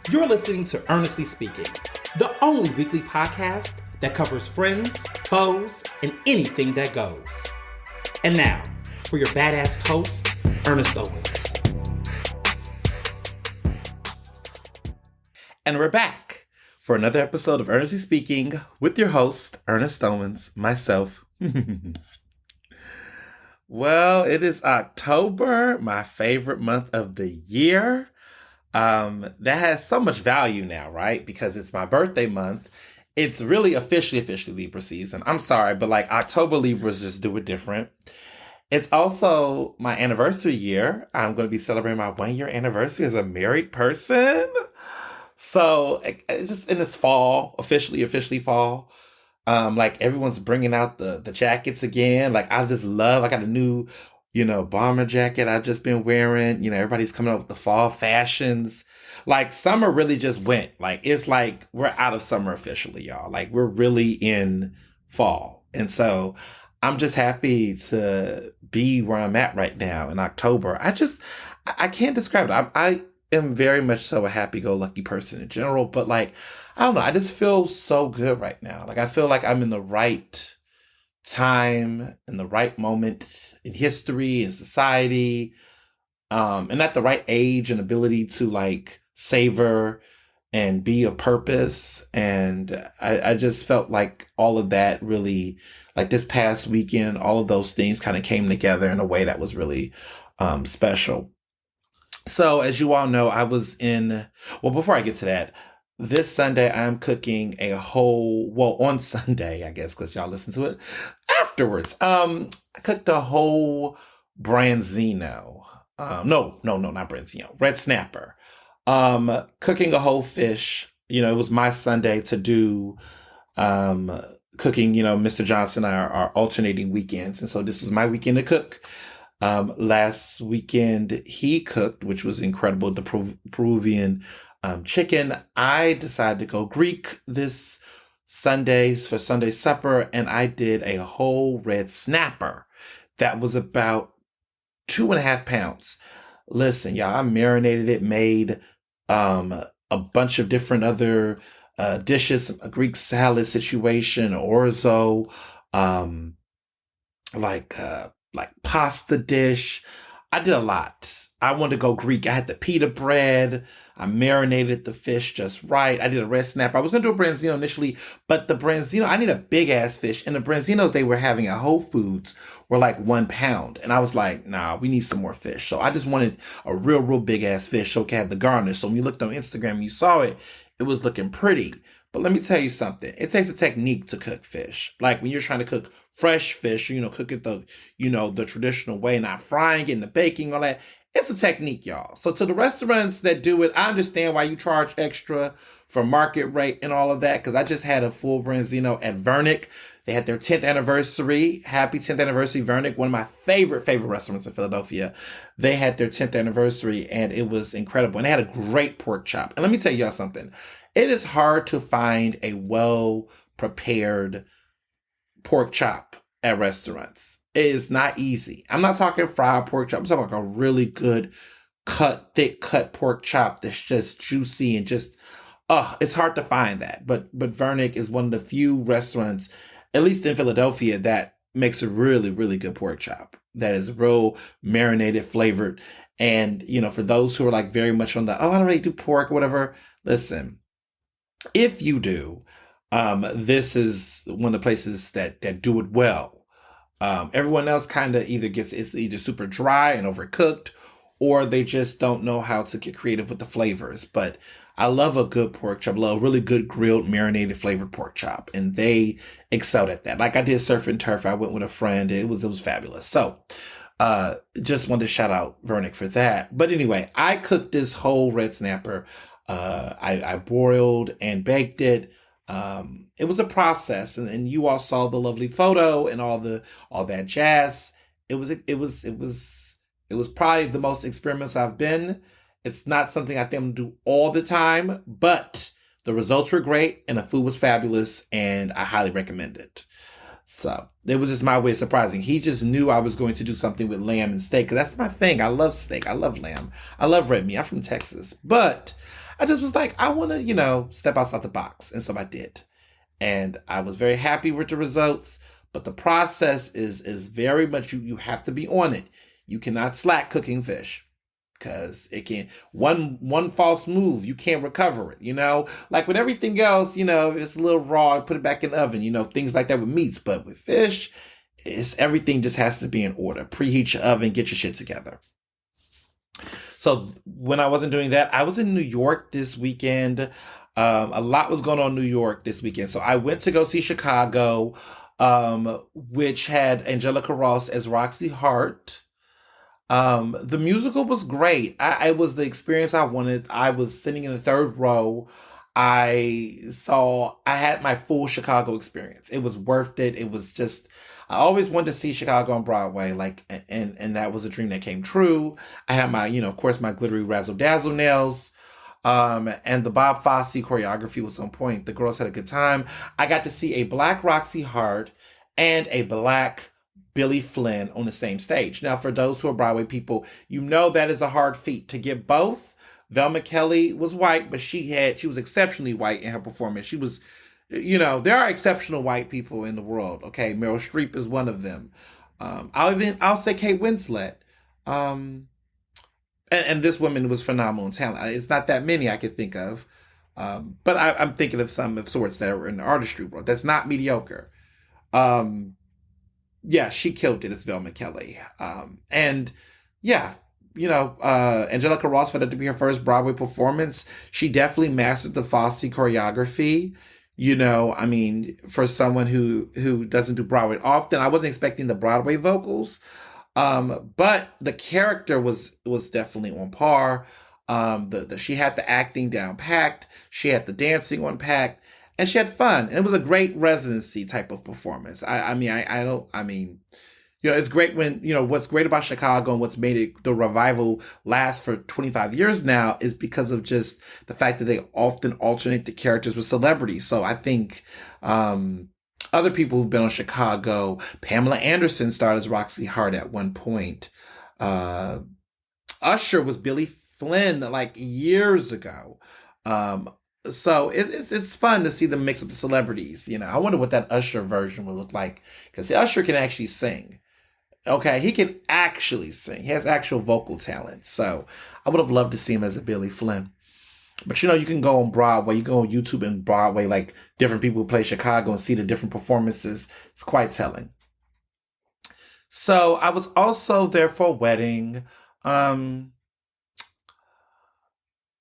You're listening to Ernestly Speaking, the only weekly podcast that covers friends, foes, and anything that goes. And now, for your badass host, Ernest Owens. And we're back for another episode of Ernestly Speaking with your host, Ernest Owens, myself. Well, it is October, my favorite month of the year. That has so much value now, right? Because it's my birthday month. It's really officially Libra season. I'm sorry, but like October Libras just do it different. It's also my anniversary year. I'm going to be celebrating my 1-year anniversary as a married person. So it's just in this fall, officially fall. Like everyone's bringing out the jackets again. Like I got a new, bomber jacket I've just been wearing. Everybody's coming up with the fall fashions. Like summer really just went. Like it's like we're out of summer officially, y'all. Like we're really in fall. And so I'm just happy to be where I'm at right now in October. I can't describe it. I am very much so a happy-go-lucky person in general, but like, I don't know, I just feel so good right now. Like I feel like I'm in the right time, in the right moment in history and society, and at the right age and ability to like savor and be of purpose. And I just felt like all of that really, like this past weekend, all of those things kind of came together in a way that was really special. So as you all know, before I get to that, this Sunday I'm cooking on Sunday, I guess, because y'all listen to it afterwards. I cooked a whole branzino. No, not branzino, red snapper. Cooking a whole fish. It was my Sunday to do cooking. Mr. Johnson and I are alternating weekends. And so this was my weekend to cook. Last weekend he cooked, which was incredible, the Peruvian chicken. I decided to go Greek this Sundays for Sunday supper, and I did a whole red snapper that was about 2.5 pounds. Listen, y'all, I marinated it, made a bunch of different other dishes, a Greek salad situation, orzo, like pasta dish. I did a lot. I wanted to go Greek. I had the pita bread. I marinated the fish just right. I did a red snapper. I was going to do a branzino initially, but the branzino, I need a big ass fish. And the branzinos they were having at Whole Foods were like 1 pound. And I was like, nah, we need some more fish. So I just wanted a real big ass fish so it could have the garnish. So when you looked on Instagram and you saw it, it was looking pretty. But let me tell you something. It takes a technique to cook fish. Like when you're trying to cook fresh fish, cook it the traditional way, not frying it and the baking, all that. It's a technique, y'all. So to the restaurants that do it, I understand why you charge extra for market rate and all of that. Because I just had a full branzino at Vernick. They had their 10th anniversary. Happy 10th anniversary, Vernick. One of my favorite restaurants in Philadelphia. They had their 10th anniversary and it was incredible. And they had a great pork chop. And let me tell y'all something. It is hard to find a well-prepared pork chop at restaurants. It is not easy. I'm not talking fried pork chop. I'm talking about a really good thick cut pork chop that's just juicy and just, it's hard to find that. But Vernick is one of the few restaurants, at least in Philadelphia, that makes a really, really good pork chop that is real marinated, flavored. And, for those who are like very much on the, I don't really do pork or whatever, listen, if you do, this is one of the places that do it well. Everyone else kind of it's either super dry and overcooked, or they just don't know how to get creative with the flavors. But I love a good pork chop. I love a really good grilled, marinated, flavored pork chop, and they excelled at that. Like I did surf and turf. I went with a friend. It was fabulous. So, just wanted to shout out Vernick for that. But anyway, I cooked this whole red snapper. I broiled and baked it. It was a process, and you all saw the lovely photo and all that jazz. It was probably the most experimental I've been. It's not something I think I'm gonna do all the time, but the results were great and the food was fabulous, and I highly recommend it. So it was just my way of surprising. He just knew I was going to do something with lamb and steak, because that's my thing. I love steak. I love lamb. I love red meat. I'm from Texas. But I just was like, I want to, step outside the box. And so I did. And I was very happy with the results. But the process is very much, you have to be on it. You cannot slack cooking fish because it can one false move, you can't recover it, like with everything else, if it's a little raw, put it back in the oven, things like that with meats. But with fish, it's everything just has to be in order. Preheat your oven, get your shit together. So when I wasn't doing that, I was in New York this weekend. A lot was going on in New York this weekend. So I went to go see Chicago, which had Angelica Ross as Roxy Hart. The musical was great. It was the experience I wanted. I was sitting in the third row. I had my full Chicago experience. It was worth it. It was just, I always wanted to see Chicago on Broadway, and that was a dream that came true. I had my, of course, my glittery razzle dazzle nails. And the Bob Fosse choreography was on point. The girls had a good time. I got to see a black Roxy Hart and a black Billy Flynn on the same stage. Now, for those who are Broadway people, that is a hard feat to get both. Velma Kelly was white, but she was exceptionally white in her performance. She was, there are exceptional white people in the world. Okay, Meryl Streep is one of them. I'll say Kate Winslet. And this woman was phenomenal in talent. It's not that many I could think of, but I'm thinking of some of sorts that are in the artistry world. That's not mediocre. Yeah, she killed it as Velma Kelly. And yeah, Angelica Ross, for that to be her first Broadway performance, she definitely mastered the Fosse choreography. For someone who doesn't do Broadway often, I wasn't expecting the Broadway vocals. But the character was definitely on par. She had the acting down packed. She had the dancing on packed, and she had fun. And it was a great residency type of performance. It's great when, what's great about Chicago and what's made it, the revival last for 25 years now, is because of just the fact that they often alternate the characters with celebrities. So I think, other people who've been on Chicago, Pamela Anderson starred as Roxy Hart at one point. Usher was Billy Flynn like years ago. So it's fun to see them mix up the celebrities. I wonder what that Usher version will look like, because Usher can actually sing. Okay, he can actually sing. He has actual vocal talent. So I would have loved to see him as a Billy Flynn. But you can go on Broadway, you go on YouTube and Broadway, like different people who play Chicago, and see the different performances. It's quite telling. So I was also there for a wedding.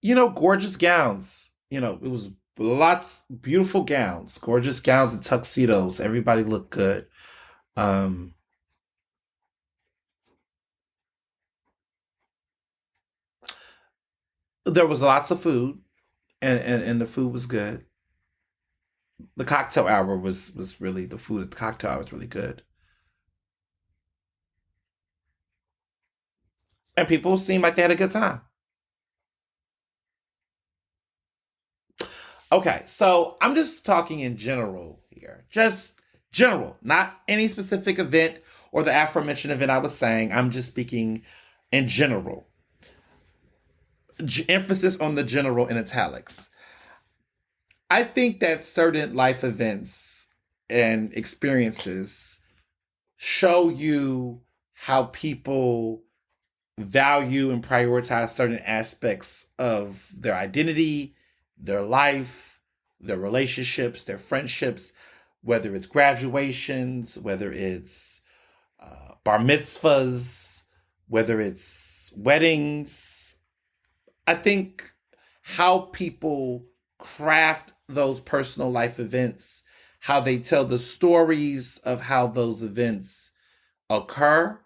Gorgeous gowns. It was lots beautiful gowns, gorgeous gowns and tuxedos. Everybody looked good. There was lots of food, and the food was good. The cocktail hour was really, the food at the cocktail hour was really good. And people seemed like they had a good time. Okay, so I'm just talking in general here. Just general, not any specific event or the aforementioned event I was saying. I'm just speaking in general. Emphasis on the general in italics. I think that certain life events and experiences show you how people value and prioritize certain aspects of their identity, their life, their relationships, their friendships, whether it's graduations, whether it's bar mitzvahs, whether it's weddings. I think how people craft those personal life events, how they tell the stories of how those events occur,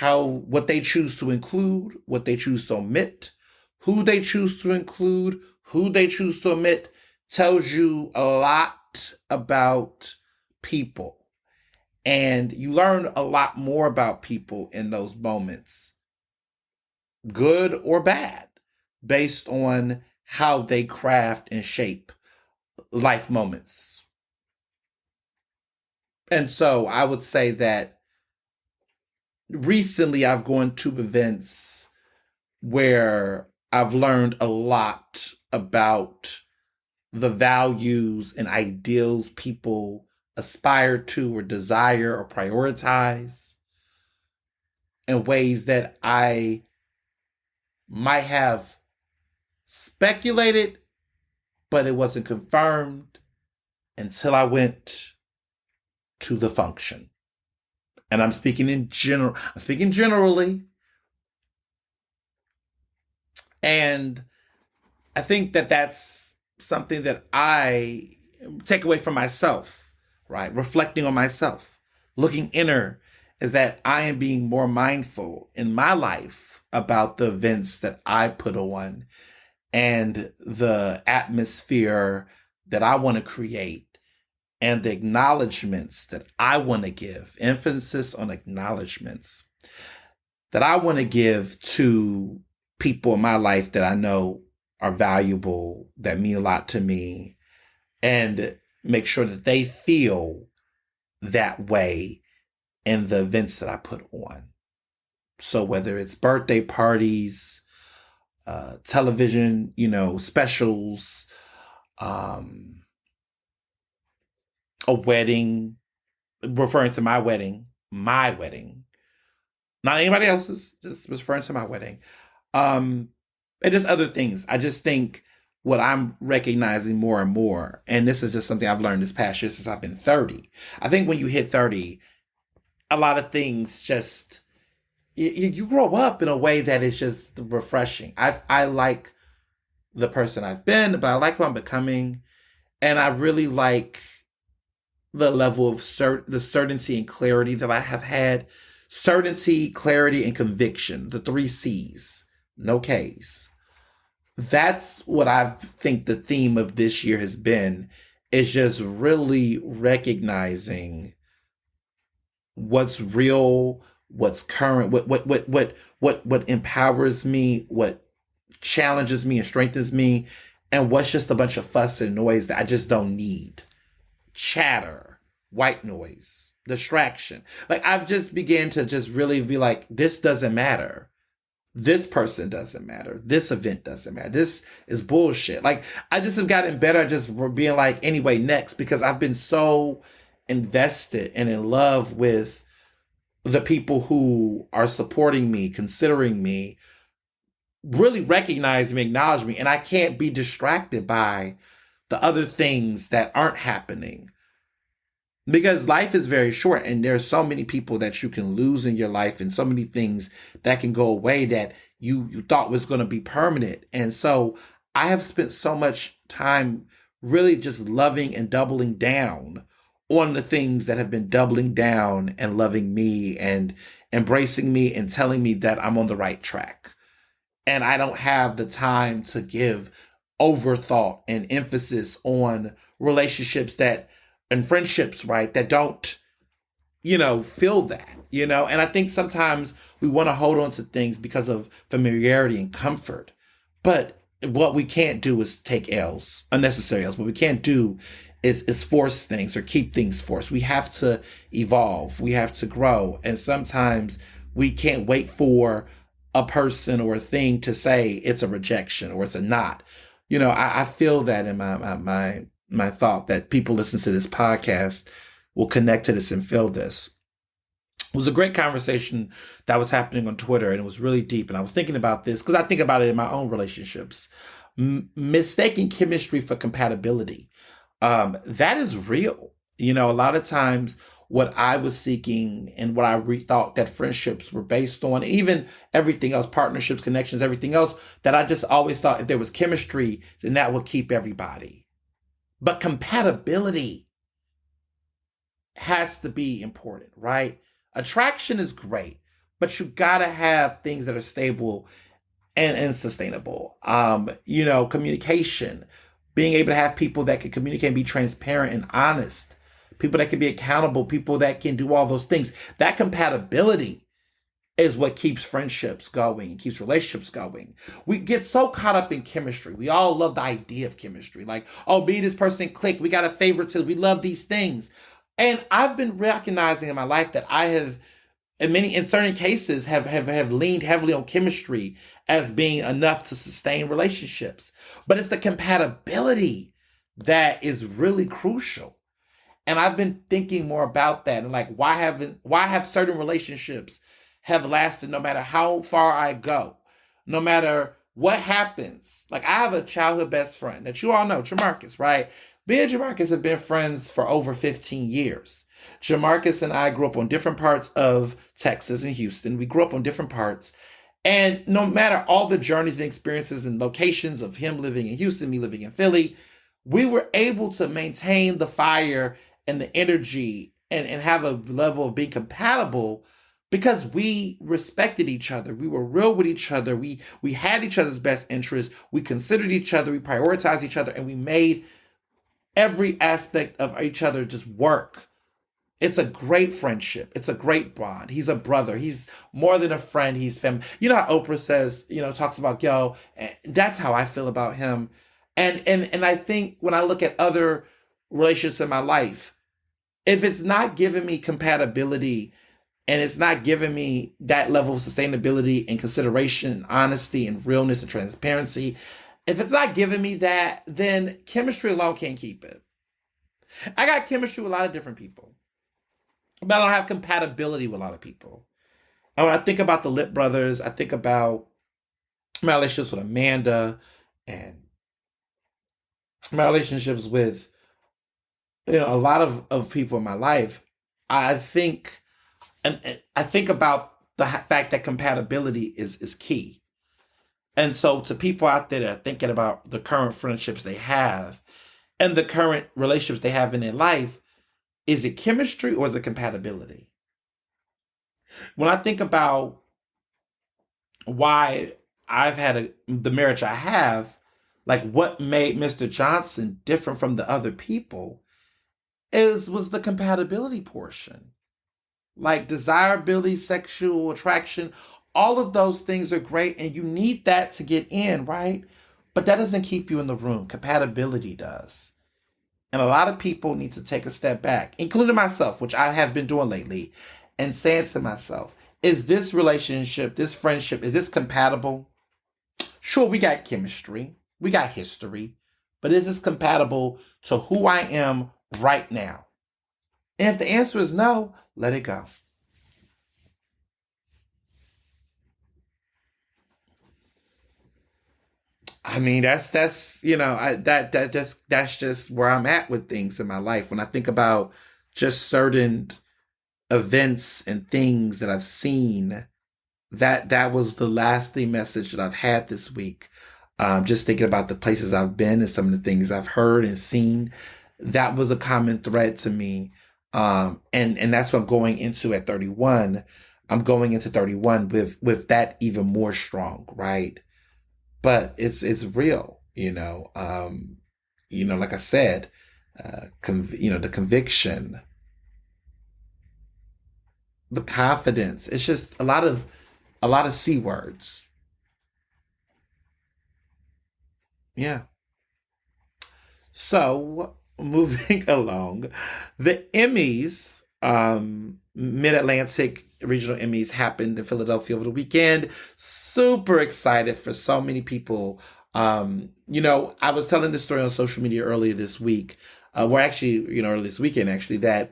what they choose to include, what they choose to omit, who they choose to include, who they choose to omit, tells you a lot about people. And you learn a lot more about people in those moments, good or bad, based on how they craft and shape life moments. And so I would say that recently I've gone to events where I've learned a lot about the values and ideals people aspire to or desire or prioritize in ways that I might have speculated, but it wasn't confirmed until I went to the function. And I'm speaking in general. I'm speaking generally. And I think that that's something that I take away from myself, right? Reflecting on myself, looking inner, is that I am being more mindful in my life about the events that I put on and the atmosphere that I want to create and the acknowledgments that I want to give, emphasis on acknowledgments that I want to give to people in my life that I know are valuable, that mean a lot to me, and make sure that they feel that way in the events that I put on. So whether it's birthday parties, television, specials, a wedding, referring to my wedding, not anybody else's, just referring to my wedding. And just other things. I just think what I'm recognizing more and more, and this is just something I've learned this past year since I've been 30. I think when you hit 30, a lot of things just, you grow up in a way that is just refreshing. I like the person I've been, but I like who I'm becoming. And I really like the level of the certainty and clarity that I have had. Certainty, clarity, and conviction. The 3 C's, no K's. That's what I think the theme of this year has been, is just really recognizing what's real, what's current, what empowers me, what challenges me and strengthens me, and what's just a bunch of fuss and noise that I just don't need. Chatter, white noise, distraction. Like, I've just began to just really be like, this doesn't matter. This person doesn't matter. This event doesn't matter. This is bullshit. Like, I just have gotten better at just being like, anyway, next, because I've been so invested and in love with the people who are supporting me, considering me, really recognize me, acknowledge me, and I can't be distracted by the other things that aren't happening. Because life is very short, and there's so many people that you can lose in your life, and so many things that can go away that you thought was going to be permanent. And so I have spent so much time really just loving and doubling down on the things that have been doubling down and loving me and embracing me and telling me that I'm on the right track. And I don't have the time to give overthought and emphasis on relationships and friendships, right, that don't, feel that, and I think sometimes we want to hold on to things because of familiarity and comfort. But what we can't do is take L's, unnecessary L's. What we can't do is force things or keep things forced. We have to evolve. We have to grow. And sometimes we can't wait for a person or a thing to say it's a rejection or it's a not. I feel that in my thought that people listen to this podcast will connect to this and feel this. It was a great conversation that was happening on Twitter, and it was really deep. And I was thinking about this because I think about it in my own relationships. Mistaking chemistry for compatibility. That is real. A lot of times what I was seeking and what I thought that friendships were based on, even everything else, partnerships, connections, everything else, that I just always thought if there was chemistry, then that would keep everybody. But compatibility has to be important, right? Attraction is great, but you gotta have things that are stable and sustainable. Communication, being able to have people that can communicate and be transparent and honest, people that can be accountable, people that can do all those things. That compatibility is what keeps friendships going and keeps relationships going. We get so caught up in chemistry. We all love the idea of chemistry. Like, oh, me and this person click. We got a favoritism. We love these things. And I've been recognizing in my life that I have in certain cases have leaned heavily on chemistry as being enough to sustain relationships. But it's the compatibility that is really crucial. And I've been thinking more about that and like why have certain relationships have lasted no matter how far I go, no matter what happens. Like I have a childhood best friend that you all know, Jamarcus, right? Me and Jamarcus have been friends for over 15 years. Jamarcus and I grew up on different parts of Texas and Houston. We grew up on different parts. And no matter all the journeys and experiences and locations of him living in Houston, me living in Philly, we were able to maintain the fire and the energy and have a level of being compatible because we respected each other. We were real with each other. We had each other's best interests. We considered each other. We prioritized each other, and we made every aspect of each other just work. It's a great friendship. It's a great bond. He's a brother. He's more than a friend. He's family. You know how Oprah says, talks about, that's how I feel about him. And I think when I look at other relationships in my life, if it's not giving me compatibility and it's not giving me that level of sustainability and consideration and honesty and realness and transparency, if it's not giving me that, then chemistry alone can't keep it. I got chemistry with a lot of different people, but I don't have compatibility with a lot of people. And when I think about the Lip Brothers, I think about my relationships with Amanda and my relationships with a lot of people in my life. I think about the fact that compatibility is key. And so to people out there that are thinking about the current friendships they have and the current relationships they have in their life, is it chemistry or is it compatibility? When I think about why I've had the marriage I have, like what made Mr. Johnson different from the other people was the compatibility portion. Like desirability, sexual attraction, all of those things are great and you need that to get in, right? But that doesn't keep you in the room. Compatibility does. And a lot of people need to take a step back, including myself, which I have been doing lately, and saying to myself, is this relationship, this friendship, is this compatible? Sure, we got chemistry, we got history, but is this compatible to who I am right now? And if the answer is no, let it go. I mean, that's that's just where I'm at with things in my life. When I think about just certain events and things that I've seen, that was the lasting message that I've had this week. Just thinking about the places I've been and some of the things I've heard and seen, that was a common thread to me. And that's what I'm going into at 31. I'm going into 31 with that even more strong, right? But it's real, like I said, the conviction, the confidence. It's just a lot of C words. Yeah. So moving along, the Emmys, Mid-Atlantic Regional Emmys happened in Philadelphia over the weekend. Super excited for so many people. I was telling this story on social media earlier this week, early this weekend actually, that,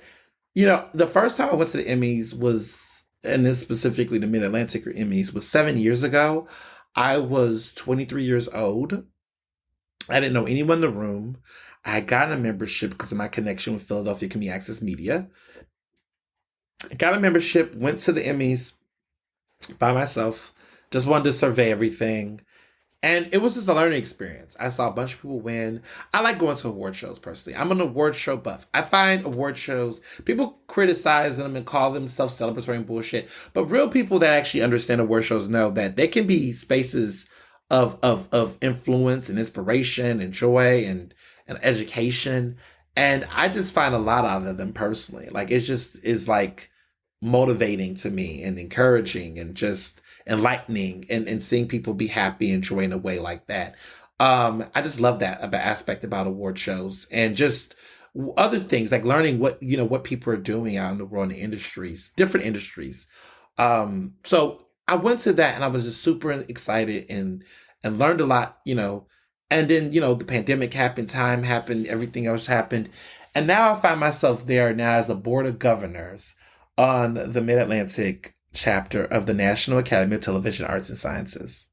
the first time I went to the Emmys was, and this specifically the Mid-Atlantic Emmys, was 7 years ago. I was 23 years old. I didn't know anyone in the room. I had gotten a membership because of my connection with Philadelphia Community Access Media. I got a membership, went to the Emmys by myself, just wanted to survey everything. And it was just a learning experience. I saw a bunch of people win. I like going to award shows personally. I'm an award show buff. I find award shows, people criticize them and call them self-celebratory and bullshit. But real people that actually understand award shows know that they can be spaces of influence and inspiration and joy and education. And I just find a lot out of them personally. Like it just is like motivating to me and encouraging and just enlightening and seeing people be happy and joy in a way like that. I just love that about aspect about award shows and just other things like learning what people are doing out in the world in the industries, different industries. So I went to that and I was just super excited and learned a lot, and then, the pandemic happened, time happened, everything else happened. And now I find myself there now as a board of governors on the Mid-Atlantic chapter of the National Academy of Television Arts and Sciences.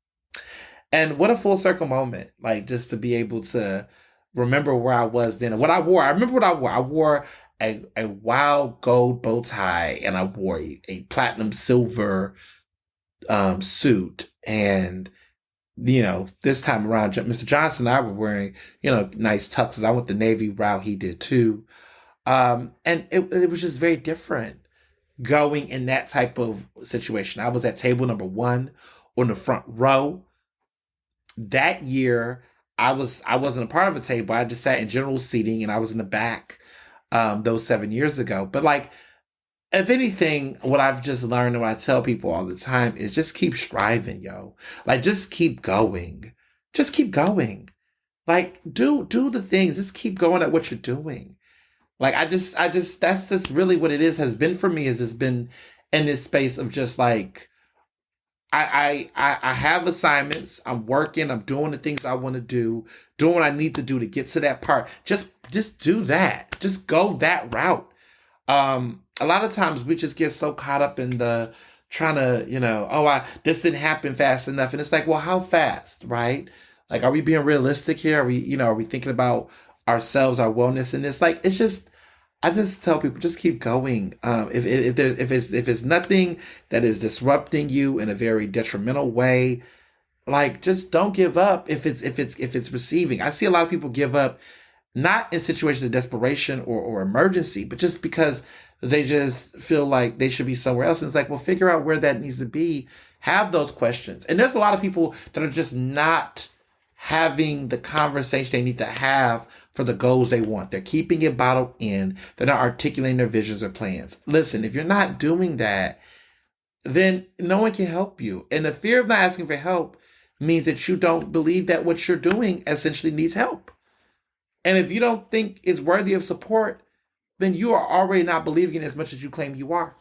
And what a full circle moment, like just to be able to remember where I was then and what I wore. I remember what I wore. I wore a wild gold bow tie and I wore a platinum silver suit. And, this time around, Mr. Johnson and I were wearing, nice tuxes. I went the Navy route. He did too. And it was just very different going in that type of situation. I was at table number 1 on the front row. That year, I wasn't a part of a table. I just sat in general seating and I was in the back those 7 years ago. But like, if anything, what I've just learned and what I tell people all the time is just keep striving, yo. Like, just keep going. Just keep going. Like, do the things. Just keep going at what you're doing. Like, that's just really what it has been for me, is it's been in this space of just like, I have assignments. I'm working. I'm doing the things I want to do, doing what I need to do to get to that part. Just do that. Just go that route. A lot of times we just get so caught up in the trying to, this didn't happen fast enough. And it's like, well, how fast, right? Like, are we being realistic here? Are we thinking about ourselves, our wellness in this? Like, it's just, I just tell people, just keep going. If it's nothing that is disrupting you in a very detrimental way, like, just don't give up. If it's receiving, I see a lot of people give up, not in situations of desperation or emergency, but just because they just feel like they should be somewhere else. And it's like, well, figure out where that needs to be. Have those questions. And there's a lot of people that are just not having the conversation they need to have for the goals they want. They're keeping it bottled in. They're not articulating their visions or plans. Listen, if you're not doing that, then no one can help you. And the fear of not asking for help means that you don't believe that what you're doing essentially needs help. And if you don't think it's worthy of support, then you are already not believing it as much as you claim you are.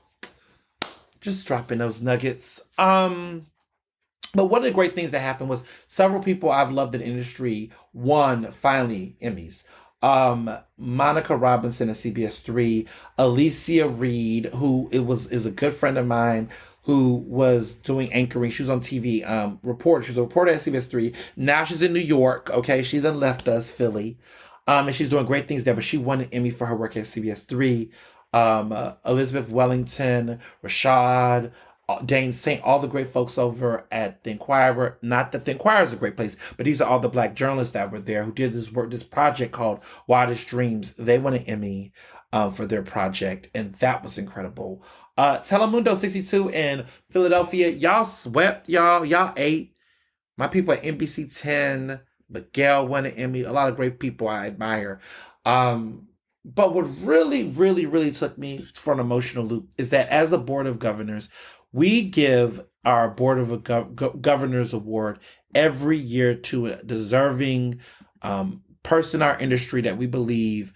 Just dropping those nuggets. But one of the great things that happened was several people I've loved in the industry won, finally, Emmys. Monica Robinson at CBS 3, Alicia Reed, who is a good friend of mine, who was doing anchoring. She was on TV, she was a reporter at CBS 3. Now she's in New York, okay? She then left us, Philly. And she's doing great things there, but she won an Emmy for her work at CBS 3. Elizabeth Wellington, Rashad, Dane Saint, all the great folks over at The Inquirer. Not that The Inquirer is a great place, but these are all the Black journalists that were there who did this project called Wildest Dreams. They won an Emmy for their project, and that was incredible. Telemundo 62 in Philadelphia, y'all swept, y'all ate. My people at NBC 10, Miguel won an Emmy. A lot of great people I admire. But what really, really, really took me for an emotional loop is that as a board of governors, we give our Board of Governors Award every year to a deserving person in our industry that we believe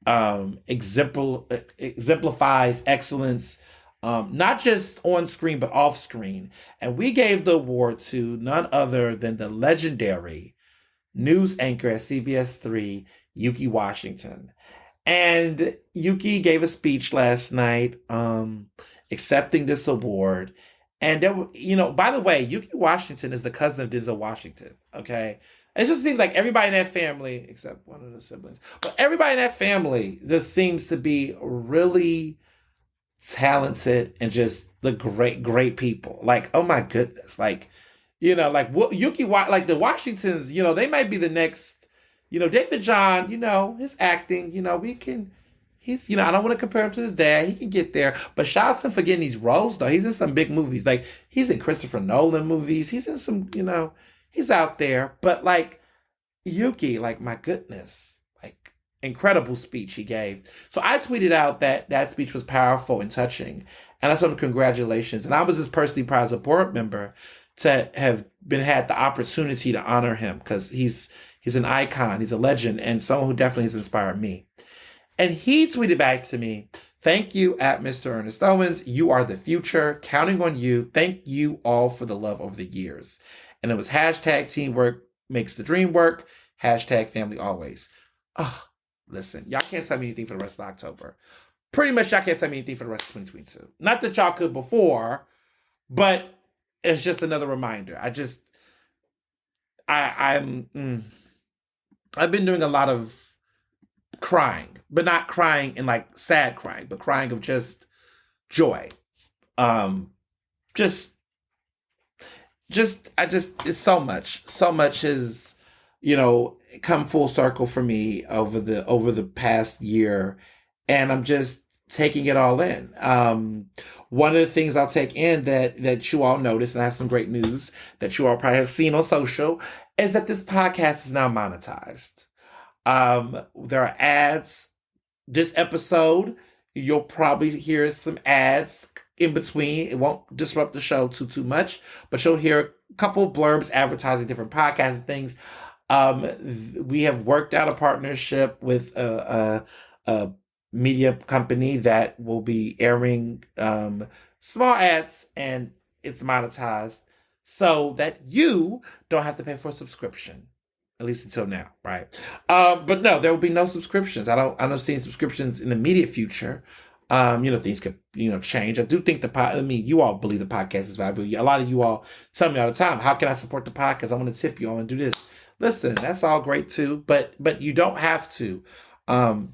exemplifies excellence, not just on screen, but off screen. And we gave the award to none other than the legendary news anchor at CBS 3, Yuki Washington. And Yuki gave a speech last night accepting this award. And there, by the way, Yuki Washington is the cousin of Denzel Washington, okay? It just seems like everybody in that family, except one of the siblings, but everybody in that family just seems to be really talented and just the great people. Like, oh my goodness. Like, Yuki, like the Washingtons, they might be the next, David John, his acting, he's, I don't want to compare him to his dad. He can get there. But shout out to him for getting these roles, though. He's in some big movies. Like, he's in Christopher Nolan movies. He's in some, he's out there. But, like, Yuki, like, my goodness, like, incredible speech he gave. So I tweeted out that speech was powerful and touching. And I told him congratulations. And I was just personally proud as a board member to have had the opportunity to honor him, because he's an icon, he's a legend, and someone who definitely has inspired me. And he tweeted back to me, Thank you at Mr. Ernest Owens. You are the future. Counting on you. Thank you all for the love over the years. And it was hashtag teamwork makes the dream work. Hashtag family always. Oh, listen, y'all can't tell me anything for the rest of October. Pretty much y'all can't tell me anything for the rest of 2022. Not that y'all could before, but it's just another reminder. I've been doing a lot of crying, but not crying in like sad crying, but crying of just joy. Um, just it's so much has, come full circle for me over the past year, and I'm just taking it all in. One of the things I'll take in that you all notice, and I have some great news that you all probably have seen on social, is that this podcast is now monetized. There are ads. This episode, you'll probably hear some ads in between. It won't disrupt the show too much, but you'll hear a couple blurbs advertising different podcasts and things. We have worked out a partnership with a media company that will be airing small ads, and it's monetized so that you don't have to pay for a subscription. At least until now, right? But no, there will be no subscriptions. I don't see any subscriptions in the immediate future. Things could, change. I do think you all believe the podcast is valuable. A lot of you all tell me all the time, how can I support the podcast? I want to tip you. I want to do this. Listen, that's all great too, but you don't have to,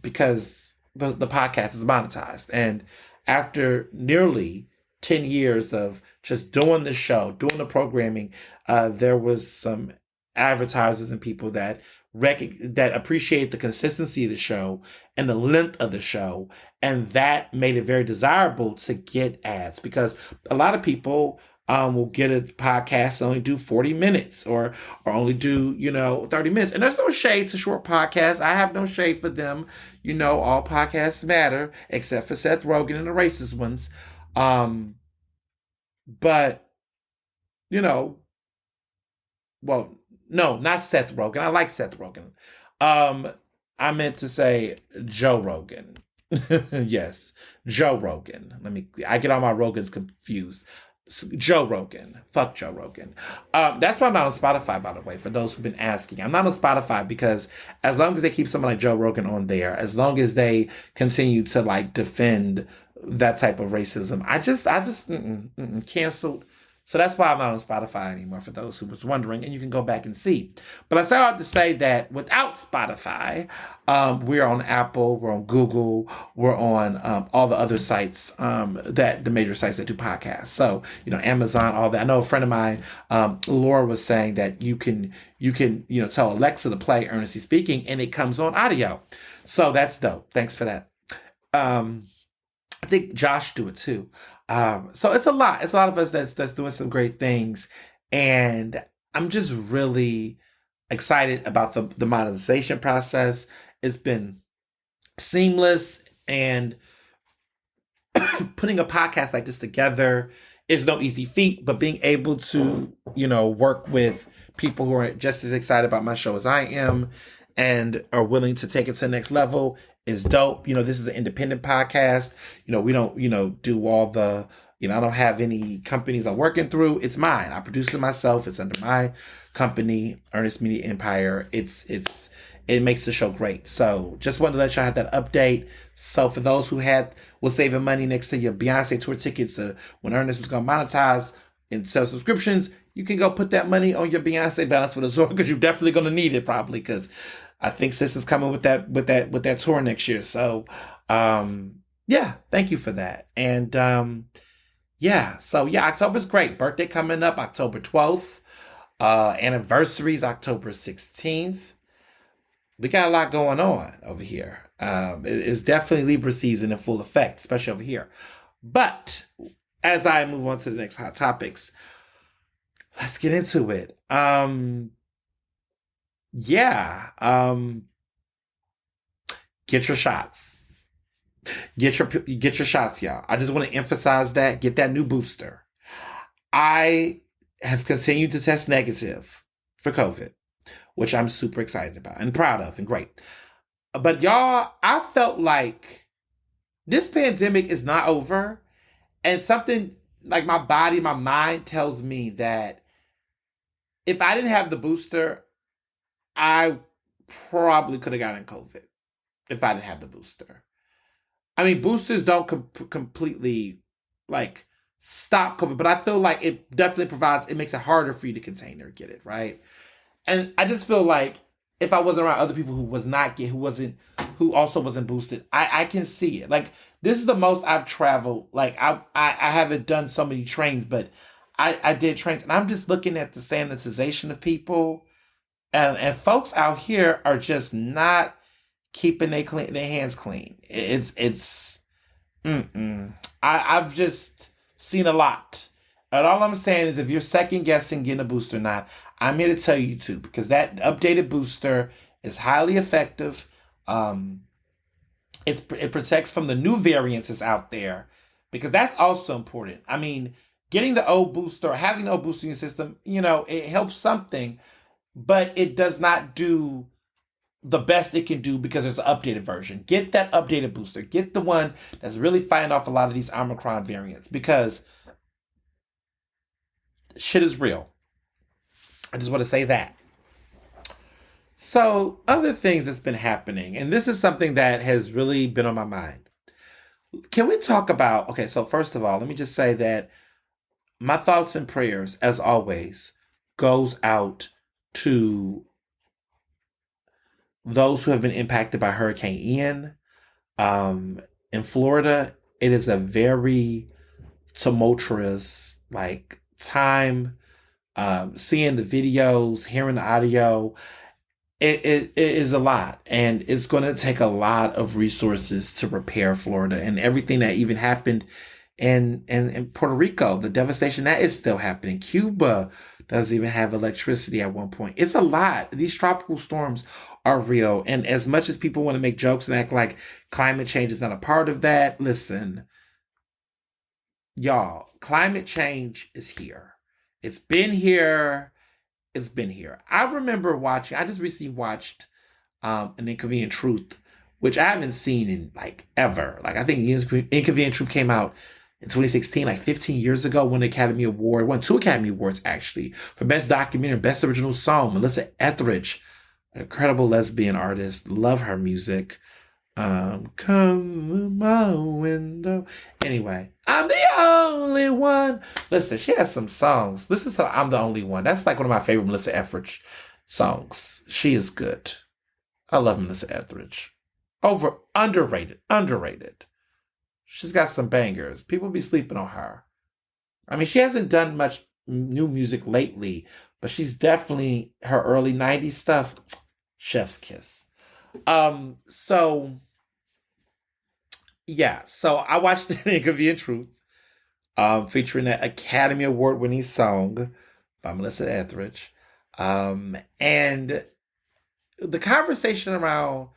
because the podcast is monetized. And after nearly 10 years of just doing the show, doing the programming, there was some advertisers and people that appreciate the consistency of the show and the length of the show, and that made it very desirable to get ads, because a lot of people will get a podcast and only do 40 minutes or only do 30 minutes, and there's no shade to short podcasts. I have no shade for them. All podcasts matter except for Seth Rogen and the racist ones. But well, no, not Seth Rogen. I like Seth Rogen. I meant to say Joe Rogan. Yes, Joe Rogan. I get all my Rogans confused. Joe Rogan. Fuck Joe Rogan. That's why I'm not on Spotify, by the way, for those who've been asking. I'm not on Spotify because as long as they keep someone like Joe Rogan on there, as long as they continue to defend that type of racism, I just canceled. So that's why I'm not on Spotify anymore, for those who was wondering, and you can go back and see. But I still have to say that without Spotify, we're on Apple, we're on Google, we're on all the other sites, the major sites that do podcasts. So, Amazon, all that. I know a friend of mine, Laura, was saying that you can tell Alexa to play Ernestly Speaking, and it comes on audio. So that's dope. Thanks for that. I think Josh do it too. So it's a lot. It's a lot of us that's doing some great things. And I'm just really excited about the monetization process. It's been seamless, and putting a podcast like this together is no easy feat, but being able to, work with people who are just as excited about my show as I am and are willing to take it to the next level is dope. This is an independent podcast. We don't, do all the, I don't have any companies I'm working through. It's mine. I produce it myself. It's under my company, Ernest Media Empire. It makes the show great. So just wanted to let y'all have that update. So for those who was saving money next to your Beyonce tour tickets, when Ernest was going to monetize and sell subscriptions, you can go put that money on your Beyonce balance for the tour, because you're definitely going to need it, probably, because I think Sis is coming with that tour next year. So, thank you for that. And, October's great. Birthday coming up October 12th. Anniversaries October 16th. We got a lot going on over here. It's definitely Libra season in full effect, especially over here. But as I move on to the next hot topics, let's get into it. Get your shots. Get your shots, y'all. I just want to emphasize that. Get that new booster. I have continued to test negative for COVID, which I'm super excited about and proud of and great. But y'all, I felt like this pandemic is not over. And something like my body, my mind tells me that if I didn't have the booster, I probably could have gotten COVID if I didn't have the booster. I mean, boosters don't completely like stop COVID, but I feel like it definitely provides, it makes it harder for you to contain or get it, right? And I just feel like if I wasn't around other people who was not get, who also wasn't boosted, I can see it. Like this is the most I've traveled. Like I haven't done so many trains, but I did trains, and I'm just looking at the sanitization of people, and folks out here are just not keeping their hands clean. It's I've just seen a lot. And all I'm saying is if you're second guessing getting a booster or not, I'm here to tell you to, because that updated booster is highly effective. Um, it protects from the new variants that's out there, because that's also important. I mean, getting the old booster or having the old booster in your system, it helps something, but it does not do the best it can do because there's an updated version. Get that updated booster. Get the one that's really fighting off a lot of these Omicron variants, because shit is real. I just want to say that. So, other things that's been happening, and this is something that has really been on my mind. Can we talk about, okay, so first of all, let me just say that my thoughts and prayers, as always, goes out to those who have been impacted by Hurricane Ian. In Florida, it is a very tumultuous time. Seeing the videos, hearing the audio, it is a lot, and it's going to take a lot of resources to repair Florida and everything that even happened in Puerto Rico. The devastation that is still happening. Cuba doesn't even have electricity at one point. It's a lot. These tropical storms are real, and as much as people want to make jokes and act like climate change is not a part of that, listen, y'all, climate change is here. It's been here. It's been here. I remember I just recently watched An Inconvenient Truth, which I haven't seen in ever. I think Inconvenient Truth came out in 2016, 15 years ago, won two Academy Awards actually, for Best Documentary and Best Original Song. Melissa Etheridge, an incredible lesbian artist. Love her music. Come to my window. Anyway, I'm the only one. Listen, she has some songs. Listen to I'm the Only One. That's one of my favorite Melissa Etheridge songs. She is good. I love Melissa Etheridge. Underrated. She's got some bangers. People be sleeping on her. I mean, she hasn't done much new music lately, but she's definitely, her early 90s stuff, chef's kiss. So I watched An Inconvenient Truth, featuring that Academy Award winning song by Melissa Etheridge. And the conversation around,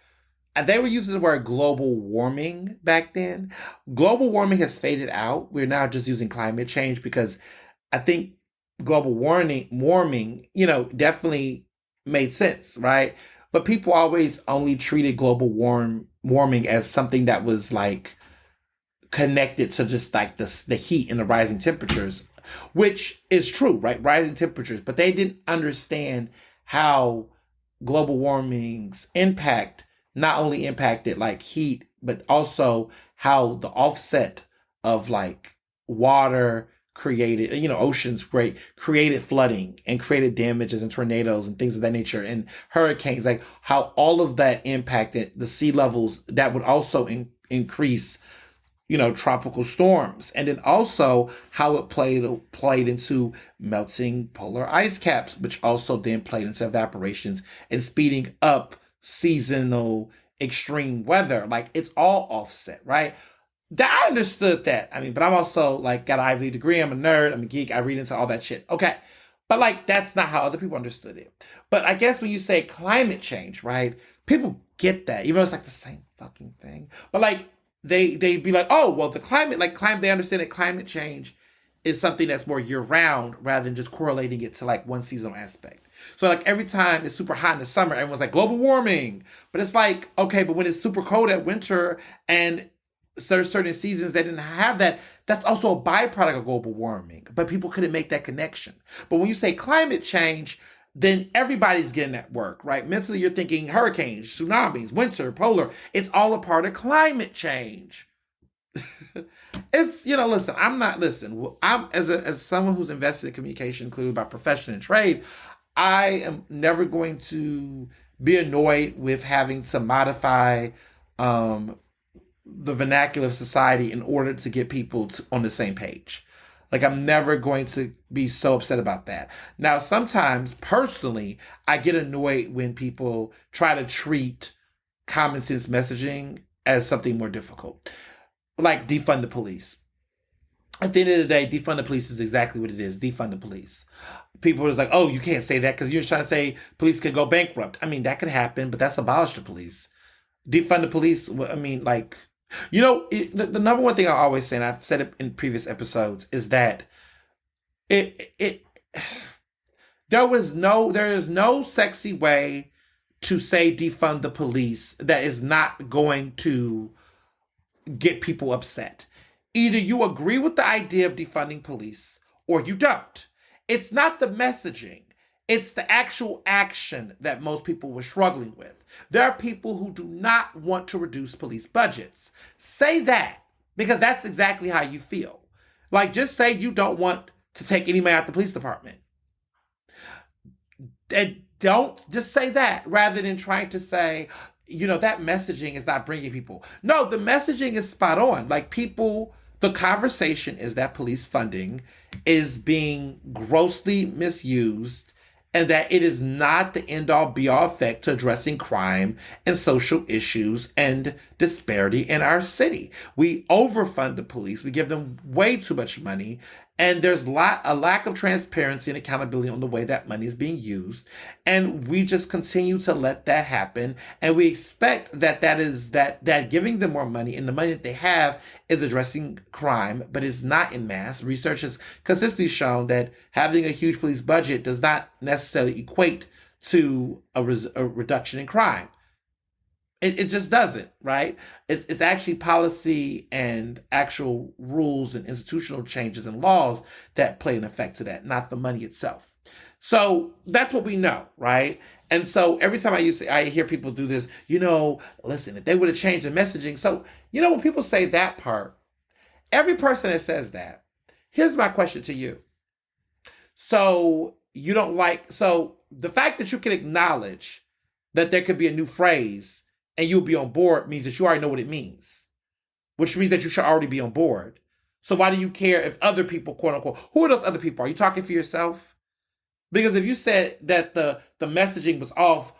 they were using the word global warming back then. Global warming has faded out. We're now just using climate change, because I think global warming, definitely made sense, right? But people always only treated global warming as something that was connected to just the heat and the rising temperatures, which is true, right? Rising temperatures, but they didn't understand how global warming's impact not only impacted heat, but also how the offset of water created, oceans created flooding and created damages and tornadoes and things of that nature, and hurricanes, how all of that impacted the sea levels that would also increase, tropical storms. And then also how it played into melting polar ice caps, which also then played into evaporations and speeding up seasonal extreme weather. It's all offset, right? I understood that. I mean, but I'm also got an Ivy League degree. I'm a nerd. I'm a geek. I read into all that shit. Okay. But that's not how other people understood it. But I guess when you say climate change, right? People get that, even though it's the same fucking thing. But they be oh, well, the climate, they understand that climate change is something that's more year round rather than just correlating it to one seasonal aspect. So every time it's super hot in the summer, everyone's global warming. But it's okay, but when it's super cold at winter and certain seasons that didn't have that. That's also a byproduct of global warming, but people couldn't make that connection. But when you say climate change, then everybody's getting that work, right? Mentally, you're thinking hurricanes, tsunamis, winter, polar. It's all a part of climate change. It's, listen, I'm as someone who's invested in communication, including by profession and trade, I am never going to be annoyed with having to modify the vernacular of society in order to get people on the same page. Like, I'm never going to be so upset about that. Now, sometimes, personally, I get annoyed when people try to treat common sense messaging as something more difficult. Like, defund the police. At the end of the day, defund the police is exactly what it is. Defund the police. People are just like, oh, you can't say that because you're trying to say police could go bankrupt. I mean, that could happen, but that's abolish the police. Defund the police, I mean, like... the number one thing I always say, and I've said it in previous episodes, is that there is no sexy way to say defund the police that is not going to get people upset. Either you agree with the idea of defunding police or you don't. It's not the messaging. It's the actual action that most people were struggling with. There are people who do not want to reduce police budgets. Say that, because that's exactly how you feel. Like, just say you don't want to take any money out the police department. And don't just say that rather than trying to say, that messaging is not bringing people. No, the messaging is spot on. Like, the conversation is that police funding is being grossly misused, and that it is not the end-all be-all effect to addressing crime and social issues and disparity in our city. We overfund the police. We give them way too much money, and there's a lack of transparency and accountability on the way that money is being used, and we just continue to let that happen, and we expect that giving them more money and the money that they have is addressing crime, but it's not in mass. Research has consistently shown that having a huge police budget does not necessarily equate to a reduction in crime. It just doesn't, right? It's actually policy and actual rules and institutional changes and laws that play an effect to that, not the money itself. So that's what we know, right? And so every time I hear people do this, listen, if they would have changed the messaging. So, when people say that part, every person that says that, here's my question to you. So the fact that you can acknowledge that there could be a new phrase and you'll be on board means that you already know what it means, which means that you should already be on board. So why do you care if other people, quote unquote, who are those other people? Are you talking for yourself? Because if you said that the messaging was off,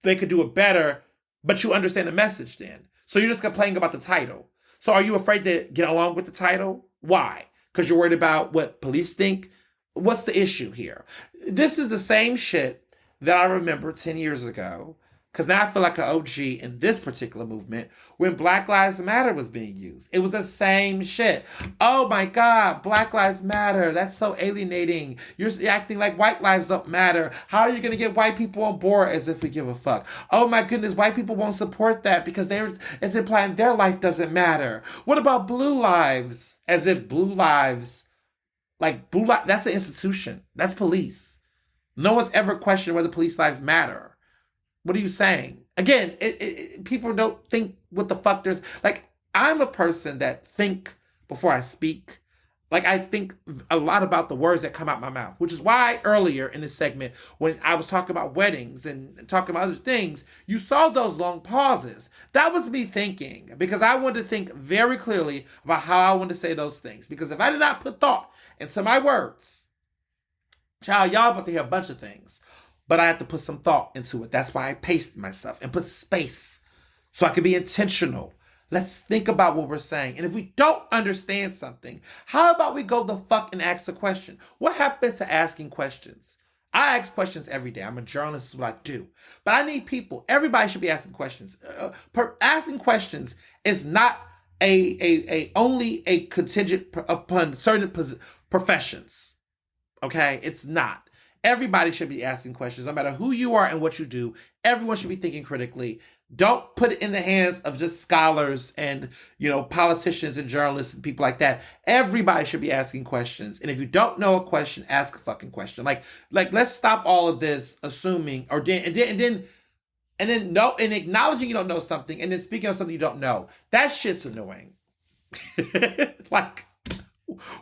they could do it better, but you understand the message then. So you're just complaining about the title. So are you afraid to get along with the title? Why? Because you're worried about what police think? What's the issue here? This is the same shit that I remember 10 years ago, because now I feel like an OG in this particular movement, when Black Lives Matter was being used. It was the same shit. Oh my God, Black Lives Matter. That's so alienating. You're acting like white lives don't matter. How are you going to get white people on board as if we give a fuck? Oh my goodness, white people won't support that because it's implying their life doesn't matter. What about blue lives? As if blue lives, that's an institution. That's police. No one's ever questioned whether police lives matter. What are you saying? Again, people don't think what the fuck there's... I'm a person that think before I speak. I think a lot about the words that come out my mouth, which is why earlier in this segment, when I was talking about weddings and talking about other things, you saw those long pauses. That was me thinking, because I wanted to think very clearly about how I wanted to say those things. Because if I did not put thought into my words, child, y'all about to hear a bunch of things. But I had to put some thought into it. That's why I paced myself and put space so I could be intentional. Let's think about what we're saying. And if we don't understand something, how about we go the fuck and ask a question? What happened to asking questions? I ask questions every day. I'm a journalist, this is what I do. But I need people. Everybody should be asking questions. Asking questions is not only a contingent upon certain professions. Okay? It's not. Everybody should be asking questions, no matter who you are and what you do. Everyone should be thinking critically. Don't put it in the hands of just scholars and, politicians and journalists and people like that. Everybody should be asking questions. And if you don't know a question, ask a fucking question. Like let's stop all of this assuming and acknowledging you don't know something and then speaking of something you don't know. That shit's annoying. Like,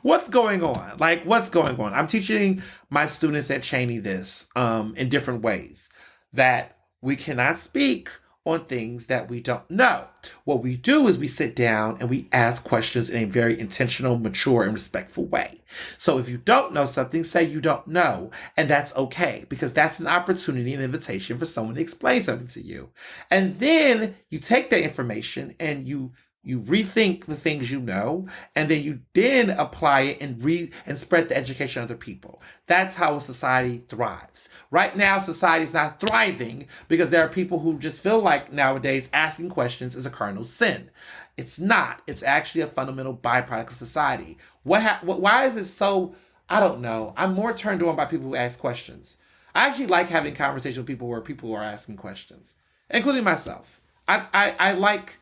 what's going on? I'm teaching my students at Cheney this in different ways, that we cannot speak on things that we don't know. What we do is we sit down and we ask questions in a very intentional, mature, and respectful way. So if you don't know something, say you don't know, and that's okay, because that's an opportunity, an invitation for someone to explain something to you. And then you take that information and you rethink the things you know, and then you then apply it and spread the education to other people. That's how a society thrives. Right now, society's not thriving because there are people who just feel like nowadays asking questions is a cardinal sin. It's not. It's actually a fundamental byproduct of society. Why is it so? I don't know. I'm more turned on by people who ask questions. I actually like having conversations with people where people are asking questions, including myself. I like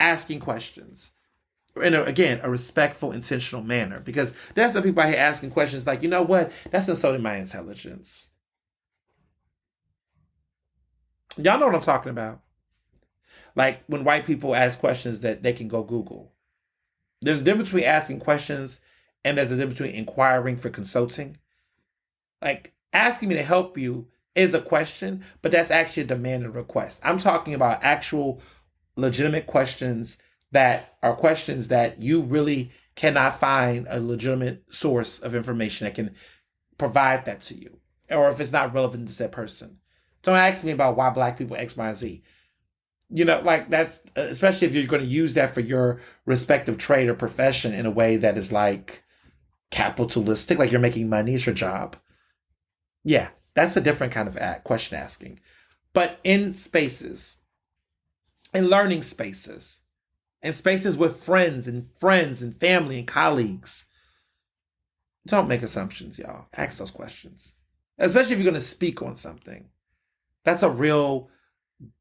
asking questions in a respectful, intentional manner, because there's some people out here asking questions like, you know what? That's insulting my intelligence. Y'all know what I'm talking about. Like when white people ask questions that they can go Google. There's a difference between asking questions and there's a difference between inquiring for consulting. Like asking me to help you is a question, but that's actually a demand and request. I'm talking about actual legitimate questions that are questions that you really cannot find a legitimate source of information that can provide that to you, or if it's not relevant to that person. Don't ask me about why black people X, Y, and Z. Like that's, especially if you're going to use that for your respective trade or profession in a way that is like capitalistic, like you're making money, it's your job. Yeah, that's a different kind of question asking. But in spaces, in learning spaces, and spaces with friends and family and colleagues, don't make assumptions, y'all. Ask those questions. Especially if you're going to speak on something. That's a real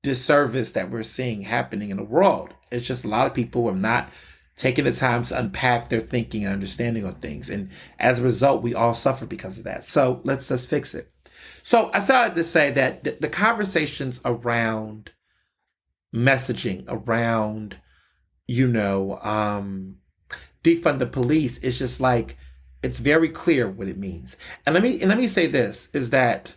disservice that we're seeing happening in the world. It's just a lot of people are not taking the time to unpack their thinking and understanding of things. And as a result, we all suffer because of that. So let's fix it. So I started to say that the conversations around messaging, around, defund the police, is just like, it's very clear what it means. And let me say this, is that,